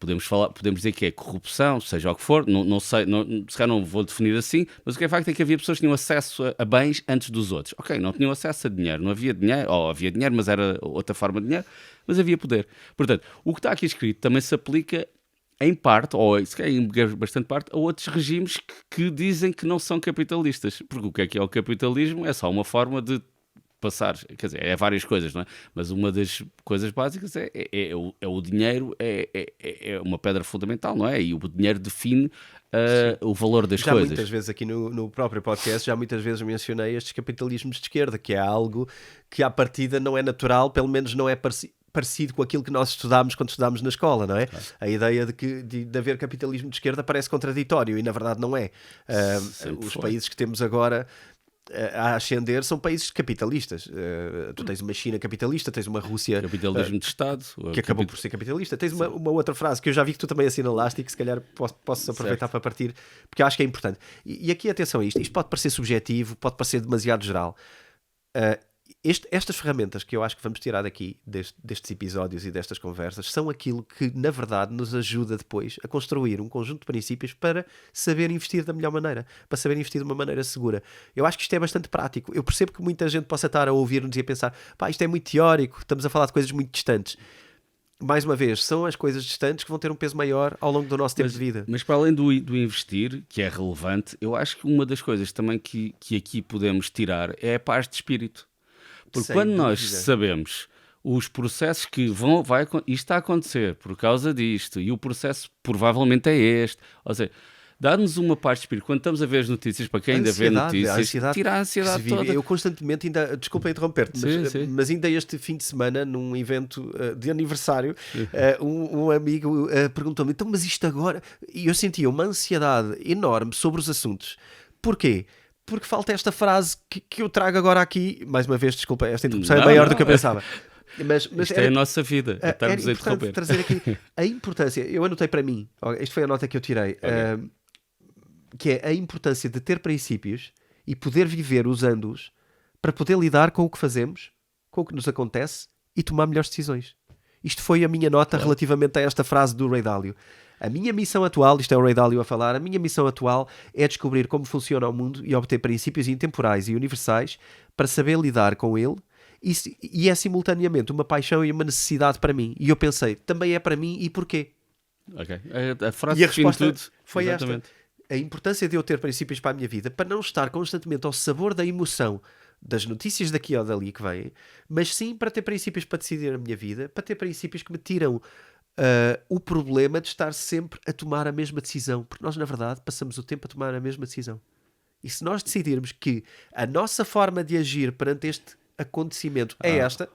podemos dizer que é corrupção, seja o que for, não sei, se calhar não vou definir assim, mas o que é facto é que havia pessoas que tinham acesso a bens antes dos outros. Ok, não tinham acesso a dinheiro, não havia dinheiro, ou havia dinheiro, mas era outra forma de dinheiro, mas havia poder. Portanto, o que está aqui escrito também se aplica em parte, ou se calhar em bastante parte, a outros regimes que dizem que não são capitalistas. Porque o que é o capitalismo? É só uma forma de passar, quer dizer, é várias coisas, não é? Mas uma das coisas básicas é o dinheiro, é uma pedra fundamental, não é? E o dinheiro define o valor das coisas. Já muitas vezes aqui no próprio podcast, já muitas vezes mencionei estes capitalismos de esquerda, que é algo que à partida não é natural, pelo menos não é parecido com aquilo que nós estudámos quando estudámos na escola, não é? Claro. A ideia de haver capitalismo de esquerda parece contraditório e na verdade não é. Os países que temos agora a ascender são países capitalistas. Tu tens uma China capitalista, tens uma Rússia... Capitalismo de Estado. Que acabou por ser capitalista. Tens uma outra frase que eu já vi que tu também assinalaste e que se calhar posso aproveitar para partir, porque eu acho que é importante. E aqui atenção a isto pode parecer subjetivo, pode parecer demasiado geral. Estas ferramentas que eu acho que vamos tirar daqui, destes episódios e destas conversas, são aquilo que, na verdade, nos ajuda depois a construir um conjunto de princípios para saber investir da melhor maneira, para saber investir de uma maneira segura. Eu acho que isto é bastante prático. Eu percebo que muita gente possa estar a ouvir-nos e a pensar, isto é muito teórico, estamos a falar de coisas muito distantes. Mais uma vez, são as coisas distantes que vão ter um peso maior ao longo do nosso tempo de vida. Mas para além do investir, que é relevante, eu acho que uma das coisas também que aqui podemos tirar é a paz de espírito. Porque quando nós sabemos os processos que isto está a acontecer por causa disto, e o processo provavelmente é este, ou seja, dá-nos uma paz de espírito. Quando estamos a ver as notícias, para quem ainda vê notícias, tira a ansiedade toda. Eu constantemente, desculpa interromper-te, mas ainda este fim de semana, num evento de aniversário, um amigo perguntou-me, então, mas isto agora... E eu sentia uma ansiedade enorme sobre os assuntos. Porquê? Porque falta esta frase que eu trago agora aqui. Mais uma vez, desculpa, esta interrupção é maior do que eu pensava. Mas isto é a nossa vida, estamos a interromper. Trazer aqui a importância, eu anotei para mim, esta foi a nota que eu tirei, que é a importância de ter princípios e poder viver usando-os para poder lidar com o que fazemos, com o que nos acontece e tomar melhores decisões. Isto foi a minha nota relativamente a esta frase do Ray Dalio. A minha missão atual, isto é o Ray Dalio a falar, a minha missão atual é descobrir como funciona o mundo e obter princípios intemporais e universais para saber lidar com ele, e é simultaneamente uma paixão e uma necessidade para mim. E eu pensei, também é para mim, e porquê? Okay. A frase e a resposta tudo. Foi exatamente esta. A importância de eu ter princípios para a minha vida, para não estar constantemente ao sabor da emoção das notícias daqui ou dali que vêm, mas sim para ter princípios para decidir a minha vida, para ter princípios que me tiram o problema de estar sempre a tomar a mesma decisão, porque nós na verdade passamos o tempo a tomar a mesma decisão. E se nós decidirmos que a nossa forma de agir perante este acontecimento é esta,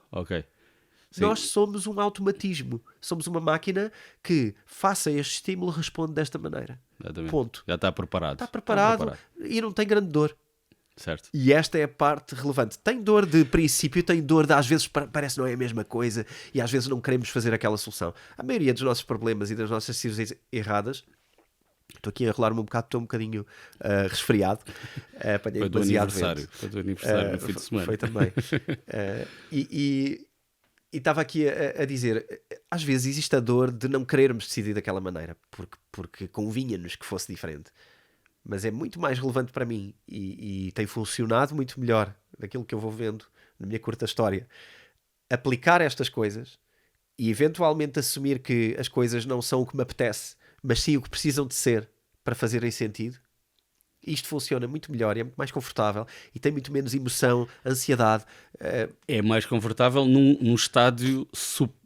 nós somos um automatismo, somos uma máquina que faça este estímulo responde desta maneira. Exatamente. Ponto. Já está preparado. Está preparado e não tem grande dor. Certo. E esta é a parte relevante. Tem dor de princípio, tem dor de às vezes parece que não é a mesma coisa e às vezes não queremos fazer aquela solução. A maioria dos nossos problemas e das nossas decisões erradas, estou aqui a enrolar-me um bocado, estou um bocadinho resfriado. Foi do aniversário. Foi do aniversário no fim de semana. Foi também. E estava aqui a dizer, às vezes existe a dor de não querermos decidir daquela maneira, porque convinha-nos que fosse diferente. Mas é muito mais relevante para mim e tem funcionado muito melhor daquilo que eu vou vendo na minha curta história. Aplicar estas coisas e eventualmente assumir que as coisas não são o que me apetece, mas sim o que precisam de ser para fazerem sentido. isto funciona muito melhor e é muito mais confortável e tem muito menos emoção, ansiedade. É mais confortável num estádio,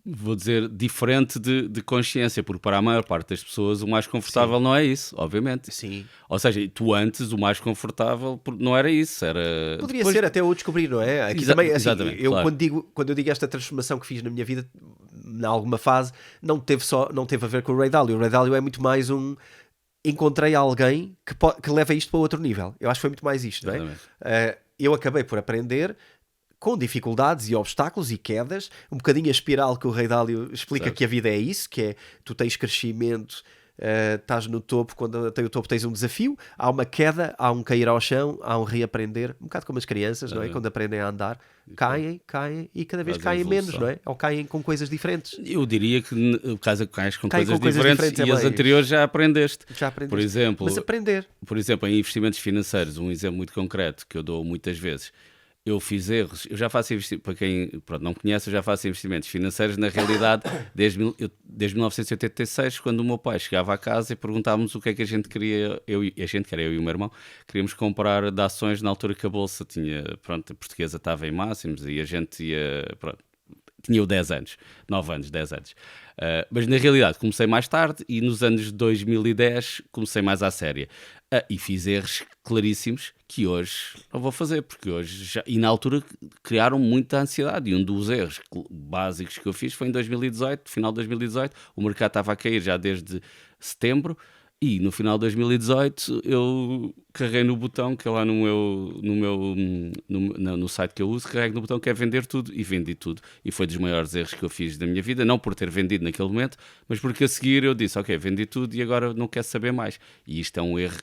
vou dizer, diferente de consciência, porque para a maior parte das pessoas o mais confortável não é isso, obviamente. Sim. Ou seja, tu antes o mais confortável não era isso, era... Poderia ser até eu descobrir, não é? Aqui também, assim, exatamente, eu claro. quando eu digo esta transformação que fiz na minha vida, em alguma fase, não teve a ver com o Ray Dalio. O Ray Dalio é muito mais encontrei alguém que leva isto para outro nível. Eu acho que foi muito mais isto, não é? Eu acabei por aprender com dificuldades e obstáculos e quedas, um bocadinho a espiral que o Ray Dalio explica, certo, que a vida é isso, que é, tu tens crescimento, estás no topo, quando tem o topo tens um desafio, há uma queda, há um cair ao chão, há um reaprender, um bocado como as crianças, não é? Quando aprendem a andar, caem e cada vez caem menos, não é? Ou caem com coisas diferentes. Eu diria que no caso cais com coisas diferentes e as anteriores já aprendeste. Por exemplo, mas aprender. Por exemplo, em investimentos financeiros, um exemplo muito concreto que eu dou muitas vezes. Eu fiz erros, eu já faço investimentos, para quem não conhece, eu já faço investimentos financeiros, na realidade, desde 1986, quando o meu pai chegava a casa e perguntávamos o que é que a gente queria, que era eu e o meu irmão, queríamos comprar de ações na altura que a Bolsa tinha, a portuguesa estava em máximos e a gente ia, tinha 10 anos, 9 anos, 10 anos. Mas na realidade comecei mais tarde e nos anos 2010 comecei mais à séria. E fiz erros claríssimos que hoje não vou fazer, porque hoje e na altura criaram muita ansiedade. E um dos erros básicos que eu fiz foi em 2018, final de 2018, o mercado estava a cair já desde setembro. E no final de 2018 eu carreguei no botão que é lá no site que eu uso, carrego no botão que é vender tudo e vendi tudo. E foi dos maiores erros que eu fiz da minha vida, não por ter vendido naquele momento, mas porque a seguir eu disse, ok, vendi tudo e agora não quero saber mais. E isto é um erro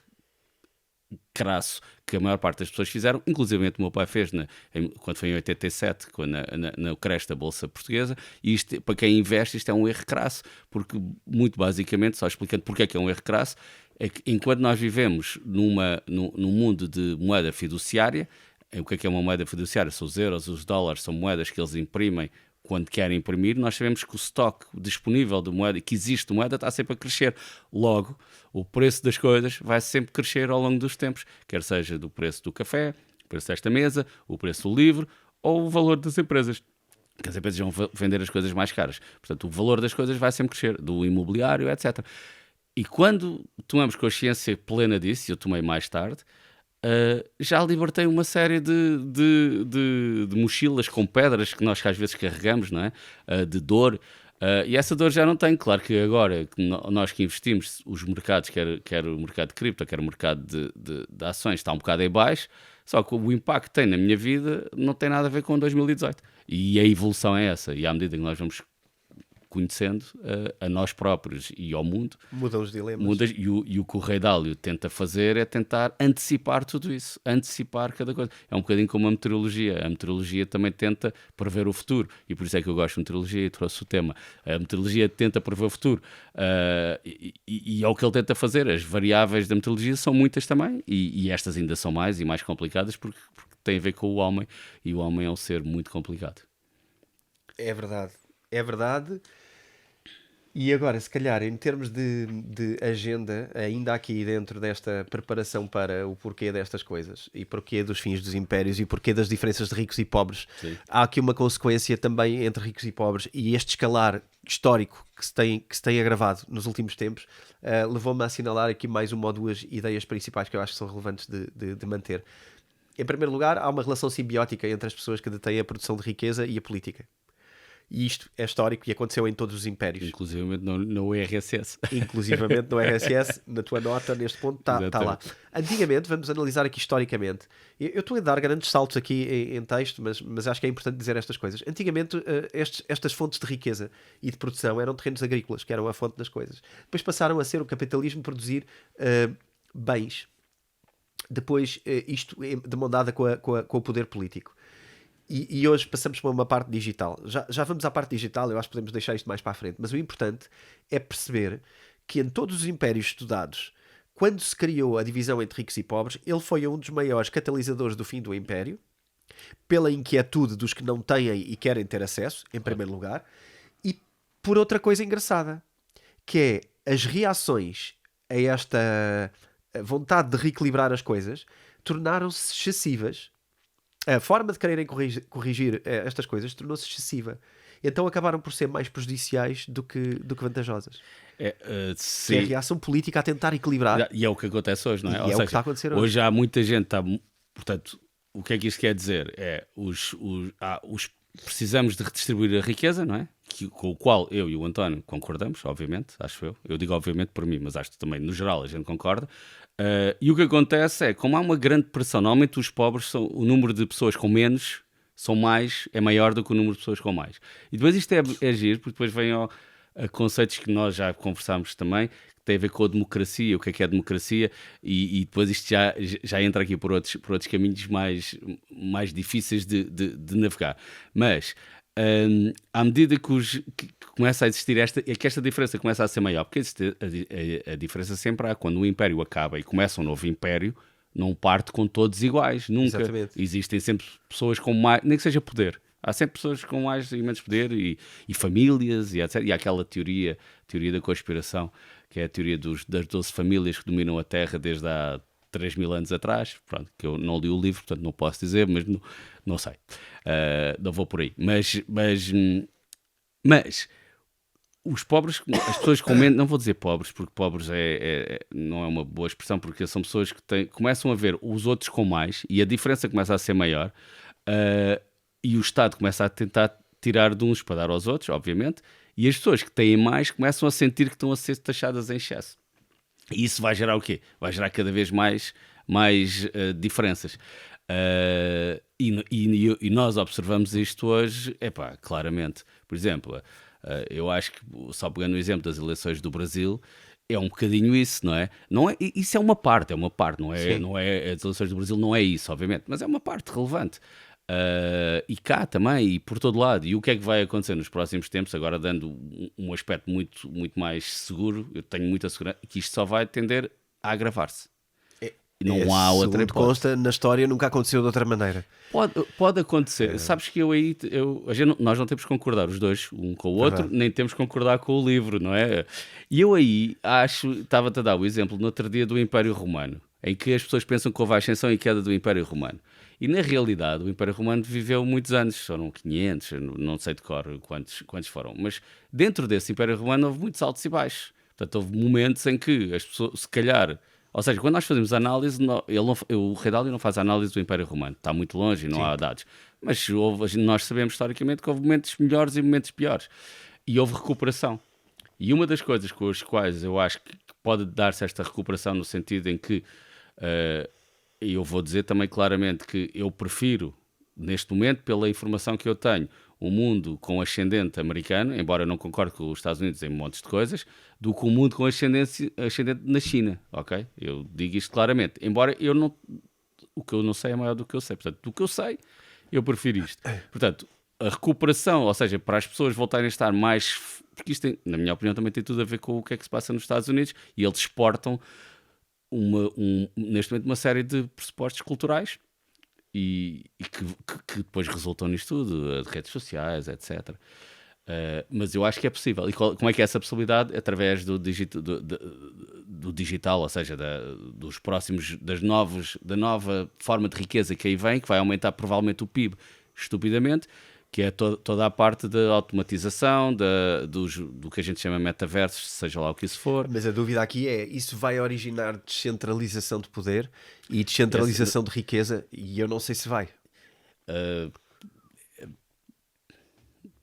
crasso que a maior parte das pessoas fizeram, inclusive o meu pai fez quando foi em 87, na creche da Bolsa Portuguesa, e isto, para quem investe, isto é um erro crasso, porque muito basicamente, só explicando porque é que é um erro crasso, é que enquanto nós vivemos num mundo de moeda fiduciária, o que é uma moeda fiduciária? São os euros, os dólares, são moedas que eles imprimem quando querem imprimir. Nós sabemos que o estoque disponível de moeda, que existe de moeda, está sempre a crescer. Logo, o preço das coisas vai sempre crescer ao longo dos tempos, quer seja do preço do café, o preço desta mesa, o preço do livro ou o valor das empresas. Que as empresas vão vender as coisas mais caras. Portanto, o valor das coisas vai sempre crescer, do imobiliário, etc. E quando tomamos consciência plena disso, e eu tomei mais tarde, já libertei uma série de mochilas com pedras que nós às vezes carregamos, não é? De dor. E essa dor já não tem. Claro que agora, nós que investimos, os mercados, quer o mercado de cripto, quer o mercado de ações, está um bocado em baixo, só que o impacto que tem na minha vida não tem nada a ver com 2018. E a evolução é essa. E à medida que nós vamos conhecendo a nós próprios e ao mundo, mudam os dilemas. E o que o Ray Dalio tenta fazer é tentar antecipar tudo isso, antecipar cada coisa. É um bocadinho como a meteorologia. A meteorologia também tenta prever o futuro, e por isso é que eu gosto de meteorologia e trouxe o tema. A meteorologia tenta prever o futuro, e é o que ele tenta fazer. As variáveis da meteorologia são muitas também, e estas ainda são mais e mais complicadas, porque têm a ver com o homem, e o homem é um ser muito complicado. É verdade. É verdade. E agora, se calhar, em termos de agenda, ainda aqui dentro desta preparação para o porquê destas coisas, e porquê dos fins dos impérios, e porquê das diferenças de ricos e pobres, sim, há aqui uma consequência também entre ricos e pobres, e este escalar histórico que se tem agravado nos últimos tempos, levou-me a assinalar aqui mais uma ou duas ideias principais que eu acho que são relevantes de manter. Em primeiro lugar, há uma relação simbiótica entre as pessoas que detêm a produção de riqueza e a política. E isto é histórico e aconteceu em todos os impérios. Inclusivamente no RSS. Inclusivamente no RSS, na tua nota, neste ponto, está lá. Antigamente, vamos analisar aqui historicamente. Eu estou a dar grandes saltos aqui em texto, mas acho que é importante dizer estas coisas. Antigamente, estas fontes de riqueza e de produção eram terrenos agrícolas, que eram a fonte das coisas. Depois passaram a ser o capitalismo produzir bens. Depois, isto de mão dada com o poder político. E hoje passamos para uma parte digital. Já vamos à parte digital, eu acho que podemos deixar isto mais para a frente. Mas o importante é perceber que em todos os impérios estudados, quando se criou a divisão entre ricos e pobres, ele foi um dos maiores catalisadores do fim do império, pela inquietude dos que não têm e querem ter acesso, em primeiro lugar, e por outra coisa engraçada, que é as reações a a vontade de reequilibrar as coisas, tornaram-se excessivas. A forma de quererem corrigir estas coisas tornou-se excessiva. Então acabaram por ser mais prejudiciais do que vantajosas. Que é a reação política a tentar equilibrar. E é o que acontece hoje, não é? E é o que está a acontecer hoje. Hoje há muita gente, portanto, o que é que isto quer dizer? Precisamos de redistribuir a riqueza, não é? Com o qual eu e o António concordamos, obviamente, acho eu. Eu digo obviamente por mim, mas acho que também, no geral, a gente concorda. E o que acontece é, como há uma grande pressão, normalmente os pobres, o número de pessoas com menos é maior do que o número de pessoas com mais. E depois isto é giro, porque depois vem a conceitos que nós já conversámos também, que tem a ver com a democracia, o que é democracia, e depois isto já entra aqui por outros caminhos mais difíceis de navegar. Mas, à medida que começa a existir esta diferença começa a ser maior, porque existe a diferença sempre há, quando o império acaba e começa um novo império, não parte com todos iguais, nunca. Exatamente. Existem sempre pessoas com mais, nem que seja poder. Há sempre pessoas com mais e menos poder e famílias e etc. E há aquela teoria da conspiração, que é a teoria das 12 famílias que dominam a Terra desde há 3.000 anos atrás. Pronto, que eu não li o livro, portanto não posso dizer, mas não sei. Não vou por aí. Mas os pobres, as pessoas com menos, não vou dizer pobres, porque pobres não é uma boa expressão, porque são pessoas que começam a ver os outros com mais e a diferença começa a ser maior, e o Estado começa a tentar tirar de uns para dar aos outros, obviamente, e as pessoas que têm mais começam a sentir que estão a ser taxadas em excesso. E isso vai gerar o quê? Vai gerar cada vez mais diferenças. E nós observamos isto hoje, claramente. Por exemplo, eu acho que, só pegando o exemplo das eleições do Brasil, é um bocadinho isso, não é? Isso é uma parte, não é as eleições do Brasil não é isso, obviamente, mas é uma parte relevante. E cá também, e por todo lado. E o que é que vai acontecer nos próximos tempos, agora dando um aspecto muito, muito mais seguro, eu tenho muita segurança, que isto só vai tender a agravar-se. Não há outra hipótese. Consta, na história nunca aconteceu de outra maneira. Pode acontecer. Sabes que nós não temos que concordar os dois, um com o outro, nem temos que concordar com o livro, não é? E eu aí estava-te a dar o exemplo no outro dia do Império Romano, em que as pessoas pensam que houve a ascensão e queda do Império Romano. E na realidade o Império Romano viveu muitos anos, foram 500, não sei de cor quantos foram, mas dentro desse Império Romano houve muitos altos e baixos. Portanto, houve momentos em que as pessoas, se calhar... Ou seja, quando nós fazemos análise, o Rei Dário não faz a análise do Império Romano, está muito longe e não há dados. Mas nós sabemos historicamente que houve momentos melhores e momentos piores. E houve recuperação. E uma das coisas com as quais eu acho que pode dar-se esta recuperação no sentido em que, e eu vou dizer também claramente que eu prefiro, neste momento, pela informação que eu tenho, um mundo com ascendente americano, embora eu não concorde com os Estados Unidos em montes de coisas, do que um mundo com ascendente na China, ok? Eu digo isto claramente. Embora o que eu não sei é maior do que eu sei. Portanto, do que eu sei, eu prefiro isto. Portanto, a recuperação, ou seja, para as pessoas voltarem a estar mais... Porque isto, na minha opinião, também tem tudo a ver com o que é que se passa nos Estados Unidos, e eles exportam, neste momento, uma série de pressupostos culturais e que depois resultam nisto tudo, de redes sociais, etc. Mas eu acho que é possível. E como é que é essa possibilidade? Através do digital, ou seja, dos próximos, da nova forma de riqueza que aí vem, que vai aumentar provavelmente o PIB estupidamente, que é toda a parte da automatização, do que a gente chama metaversos, seja lá o que isso for. Mas a dúvida aqui é, isso vai originar descentralização de poder e descentralização de riqueza, e eu não sei se vai.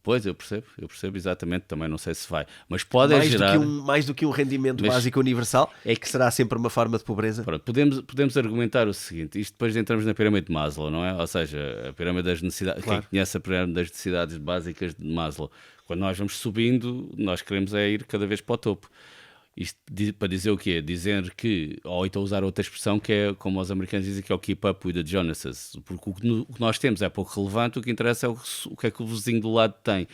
Pois, eu percebo exatamente, também não sei se vai. Mas pode gerar... mais do que um rendimento básico universão, que será sempre uma forma de pobreza. Pronto, podemos argumentar o seguinte, isto depois entramos na pirâmide de Maslow, não é? Ou seja, a pirâmide das necessidades... Claro. Quem conhece a pirâmide das necessidades básicas de Maslow? Quando nós vamos subindo, nós queremos ir cada vez para o topo. Isto para dizer o quê? Dizer que, ou então usar outra expressão que é, como os americanos dizem, que é o keep up with the Jonases. Porque o que nós temos é pouco relevante, o que interessa é o que é que o vizinho do lado tem.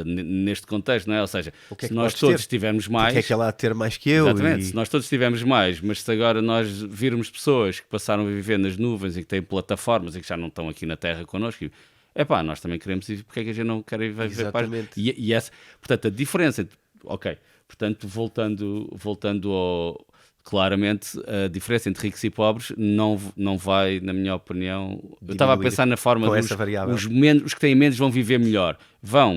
Neste contexto, não é? Ou seja, se nós todos tivermos mais... Porque é que ela há de ter mais que eu? Exatamente, se nós todos tivermos mais, mas se agora nós virmos pessoas que passaram a viver nas nuvens e que têm plataformas e que já não estão aqui na Terra connosco... nós também queremos ir, porque é que a gente não quer ir viver para... Portanto, a diferença... Ok... Portanto, voltando claramente a diferença entre ricos e pobres não vai, na minha opinião... Eu estava a pensar na forma os que têm menos vão viver melhor. Vão,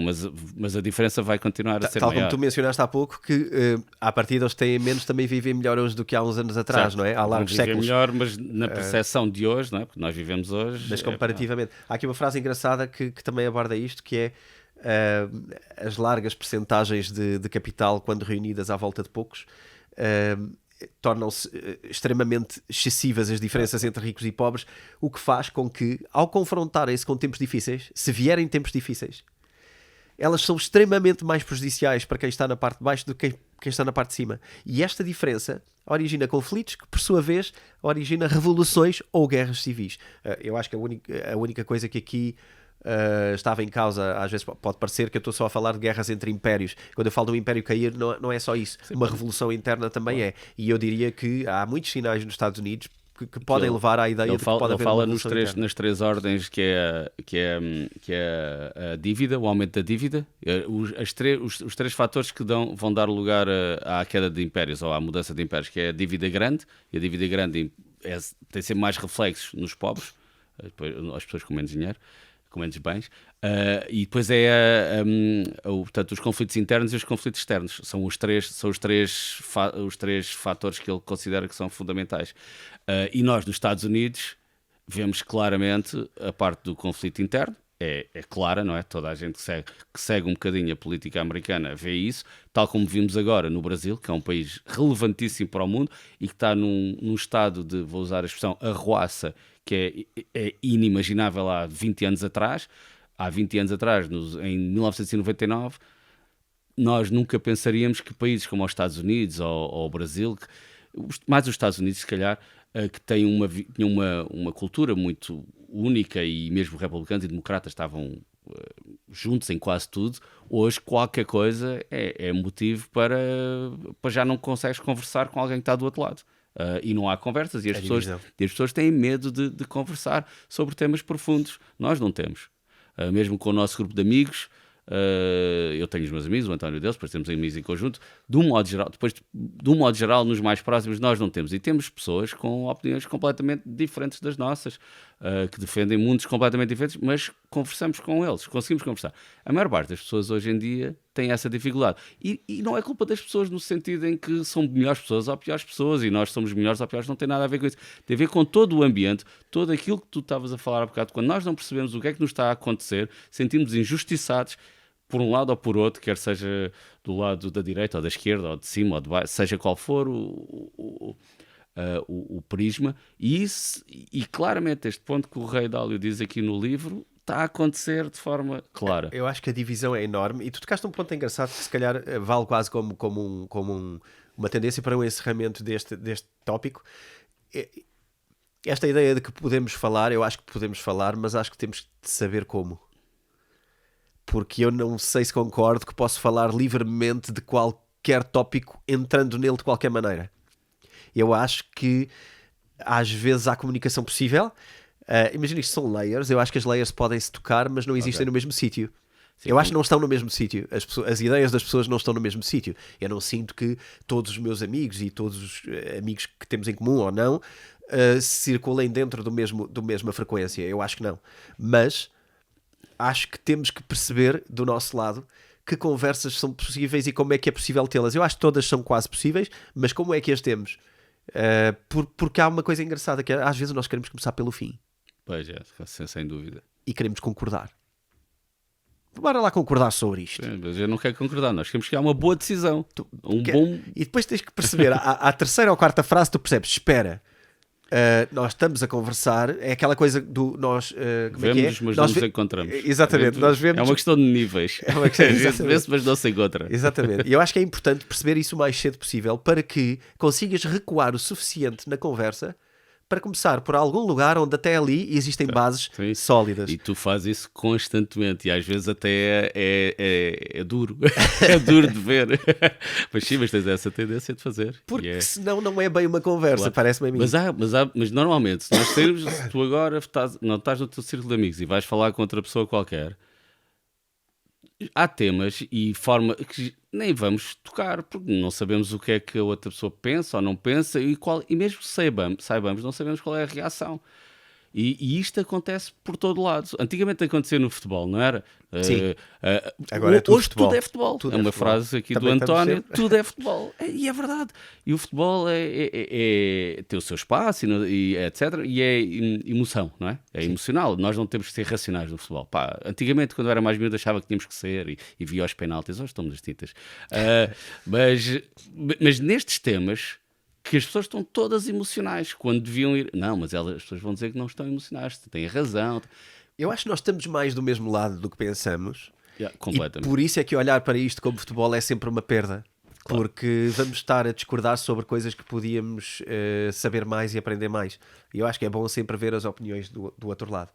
mas a diferença vai continuar a ser tal maior. Como tu mencionaste há pouco, que à partida os que têm menos também vivem melhor hoje do que há uns anos atrás, certo. Não é? Há largos séculos. Melhor, mas na percepção de hoje, não é? Porque nós vivemos hoje... Mas comparativamente. Há aqui uma frase engraçada que também aborda isto, que é as largas percentagens de capital, quando reunidas à volta de poucos... tornam-se extremamente excessivas as diferenças entre ricos e pobres, o que faz com que, ao confrontarem-se com tempos difíceis, se vierem tempos difíceis, elas são extremamente mais prejudiciais para quem está na parte de baixo do que quem está na parte de cima. E esta diferença origina conflitos que, por sua vez, origina revoluções ou guerras civis. Eu acho que a única coisa que aqui estava em causa, às vezes pode parecer que eu estou só a falar de guerras entre impérios. Quando eu falo de um império cair, não é só isso. Sim, uma revolução interna também é. E eu diria que há muitos sinais nos Estados Unidos que podem levar à ideia de que pode haver uma revolução interna. Nas três ordens que é a dívida, o aumento da dívida, os três fatores que vão dar lugar à queda de impérios ou à mudança de impérios, que é a dívida grande, e a dívida grande tem sempre mais reflexos nos pobres, as pessoas com menos dinheiro, com menos bens, e depois portanto, os conflitos internos e os conflitos externos. São os três fatores que ele considera que são fundamentais. E nós, nos Estados Unidos, vemos claramente a parte do conflito interno, é clara, não é? Toda a gente que segue um bocadinho a política americana vê isso, tal como vimos agora no Brasil, que é um país relevantíssimo para o mundo e que está num estado de, vou usar a expressão, arruaça, que é inimaginável há 20 anos atrás. Há 20 anos atrás, em 1999, nós nunca pensaríamos que países como os Estados Unidos ou o Brasil, mais os Estados Unidos se calhar, que têm uma cultura muito única, e mesmo republicanos e democratas estavam juntos em quase tudo. Hoje qualquer coisa é motivo para já não consegues conversar com alguém que está do outro lado. E não há conversas, e as pessoas têm medo de conversar sobre temas profundos. Nós não temos. Mesmo com o nosso grupo de amigos, eu tenho os meus amigos, o António deles, depois temos amigos em conjunto, de um modo geral, nos mais próximos nós não temos, e temos pessoas com opiniões completamente diferentes das nossas, que defendem mundos completamente diferentes, mas conversamos com eles, conseguimos conversar. A maior parte das pessoas hoje em dia tem essa dificuldade, e não é culpa das pessoas no sentido em que são melhores pessoas ou piores pessoas, e nós somos melhores ou piores, não tem nada a ver com isso, tem a ver com todo o ambiente, todo aquilo que tu estavas a falar há bocado. Quando nós não percebemos o que é que nos está a acontecer, sentimos injustiçados por um lado ou por outro, quer seja do lado da direita ou da esquerda, ou de cima ou de baixo, seja qual for o prisma, e claramente este ponto que o Rei Dálio diz aqui no livro está a acontecer de forma clara. Eu acho que a divisão é enorme, e tu tocaste um ponto engraçado que se calhar vale quase como uma tendência para um encerramento deste tópico. Esta ideia de que podemos falar, eu acho que podemos falar, mas acho que temos de saber como. Porque eu não sei se concordo que posso falar livremente de qualquer tópico entrando nele de qualquer maneira. Eu acho que às vezes há comunicação possível. Imagina, isto são layers. Eu acho que as layers podem se tocar, mas não existem no mesmo sítio. Sim, eu acho que não estão no mesmo sítio. As ideias das pessoas não estão no mesmo sítio. Eu não sinto que todos os meus amigos e todos os amigos que temos em comum ou não circulem dentro do mesma frequência. Eu acho que não. Mas acho que temos que perceber do nosso lado que conversas são possíveis e como é que é possível tê-las. Eu acho que todas são quase possíveis, mas como é que as temos? Porque há uma coisa engraçada, que às vezes nós queremos começar pelo fim. Pois é, sem dúvida. E queremos concordar. Bora lá concordar sobre isto. Sim, mas eu não quero concordar, nós queremos chegar a uma boa decisão. E depois tens que perceber, à terceira ou quarta frase tu percebes, espera, nós estamos a conversar, é aquela coisa do nós vemos, mas não nos encontramos. Exatamente, nós vemos. É uma questão de níveis. É uma questão, vê-se, mas não se encontra. Exatamente. E eu acho que é importante perceber isso o mais cedo possível para que consigas recuar o suficiente na conversa para começar por algum lugar onde até ali existem bases sólidas. E tu fazes isso constantemente, e às vezes até é duro. É duro de ver. Mas sim, mas tens essa tendência de fazer. Porque senão não é bem uma conversa, claro. Parece-me a mim. Mas normalmente, se nós temos, se tu agora não estás no teu círculo de amigos e vais falar com outra pessoa qualquer, há temas e forma que nem vamos tocar, porque não sabemos o que é que a outra pessoa pensa ou não pensa, e mesmo que saibamos, não sabemos qual é a reação. E isto acontece por todo lado. Antigamente acontecia no futebol, não era? Sim. Agora é tudo hoje futebol. Tudo é futebol. Tudo é uma futebol. frase aqui Também do António, tudo é futebol. E é verdade. E o futebol tem o seu espaço, e etc. E é emoção, não é? É emocional. Nós não temos que ser racionais no futebol. Pá, antigamente, quando eu era mais miúdo, achava que tínhamos que ser e via os penaltis. Hoje estamos nas tintas. Mas nestes temas, que as pessoas estão todas emocionais quando deviam ir. Não, mas as pessoas vão dizer que não estão emocionais, têm razão. Eu acho que nós estamos mais do mesmo lado do que pensamos. Completamente. E por isso é que olhar para isto como futebol é sempre uma perda. Claro. Porque vamos estar a discordar sobre coisas que podíamos saber mais e aprender mais. E eu acho que é bom sempre ver as opiniões do outro lado.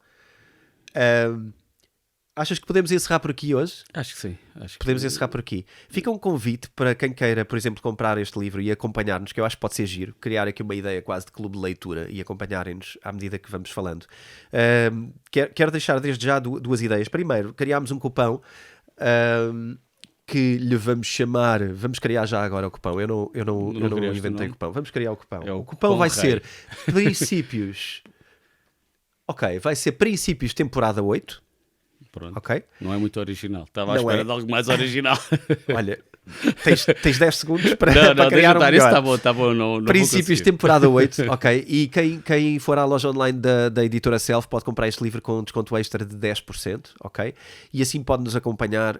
Achas que podemos encerrar por aqui hoje? Acho que sim. Podemos encerrar por aqui. Fica um convite para quem queira, por exemplo, comprar este livro e acompanhar-nos, que eu acho que pode ser giro, criar aqui uma ideia quase de clube de leitura e acompanharem-nos à medida que vamos falando. Quero deixar desde já duas ideias. Primeiro, criámos um cupão que lhe vamos chamar... Vamos criar já agora o cupão. Eu não inventei o cupão. Vamos criar o cupão. O cupão vai ser Princípios... Ok, vai ser Princípios temporada 8. Pronto. Okay. Não é muito original. Estava à espera de algo mais original. Olha, tens 10 segundos para criar um melhor. Isso está bom. Não Princípios, temporada 8. Ok. E quem for à loja online da editora Self pode comprar este livro com um desconto extra de 10%. Ok. E assim pode nos acompanhar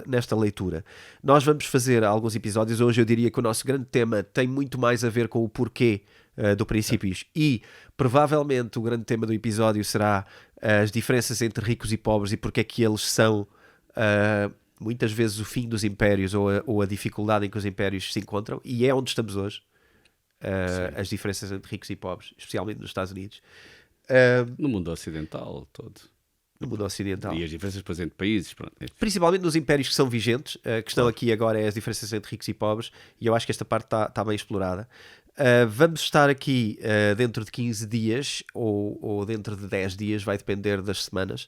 nesta leitura. Nós vamos fazer alguns episódios. Hoje eu diria que o nosso grande tema tem muito mais a ver com o porquê do Princípios. E provavelmente o grande tema do episódio será as diferenças entre ricos e pobres e porque é que eles são muitas vezes o fim dos impérios ou a dificuldade em que os impérios se encontram, e é onde estamos hoje, as diferenças entre ricos e pobres, especialmente nos Estados Unidos, no mundo ocidental todo. No mundo ocidental. E as diferenças, por exemplo, de países. Pronto. Principalmente nos impérios que são vigentes. A questão aqui agora é as diferenças entre ricos e pobres, e eu acho que esta parte está bem explorada. Vamos estar aqui dentro de 15 dias ou dentro de 10 dias, vai depender das semanas,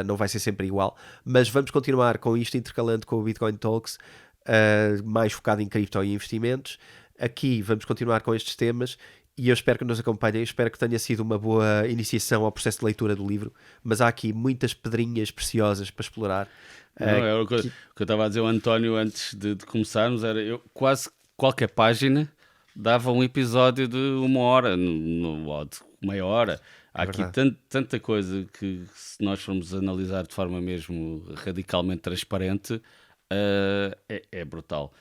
não vai ser sempre igual, mas vamos continuar com isto, intercalando com o Bitcoin Talks, mais focado em cripto e investimentos. Aqui vamos continuar com estes temas e eu espero que nos acompanhem, espero que tenha sido uma boa iniciação ao processo de leitura do livro, mas há aqui muitas pedrinhas preciosas para explorar. Não, o que eu estava a dizer ao António antes de começarmos, era eu quase qualquer página dava um episódio de 1 hora, ou de meia hora. Há aqui tanta coisa que, se nós formos analisar de forma mesmo radicalmente transparente, é brutal.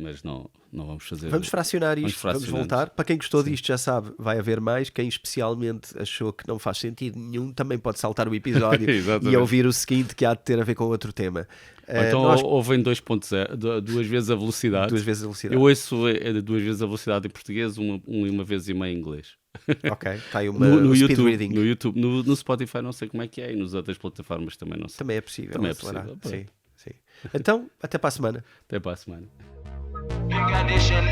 Mas não vamos fazer. Vamos fracionar isto, vamos voltar. Para quem gostou disto já sabe, vai haver mais. Quem especialmente achou que não faz sentido nenhum, também ppode saltar o episódio e ouvir o seguinte, que há de ter a ver com outro tema. Então ouvem 2.0, 2 vezes a velocidade. 2 vezes a velocidade. Eu ouço 2 vezes a velocidade em português, uma vez e meia em inglês. Ok, está aí no speed YouTube, reading. No YouTube, no Spotify não sei como é que é, e nas outras plataformas também não sei. Também é possível. Também é possível. Sim. Então, até para a semana. Até para a semana. Big addition.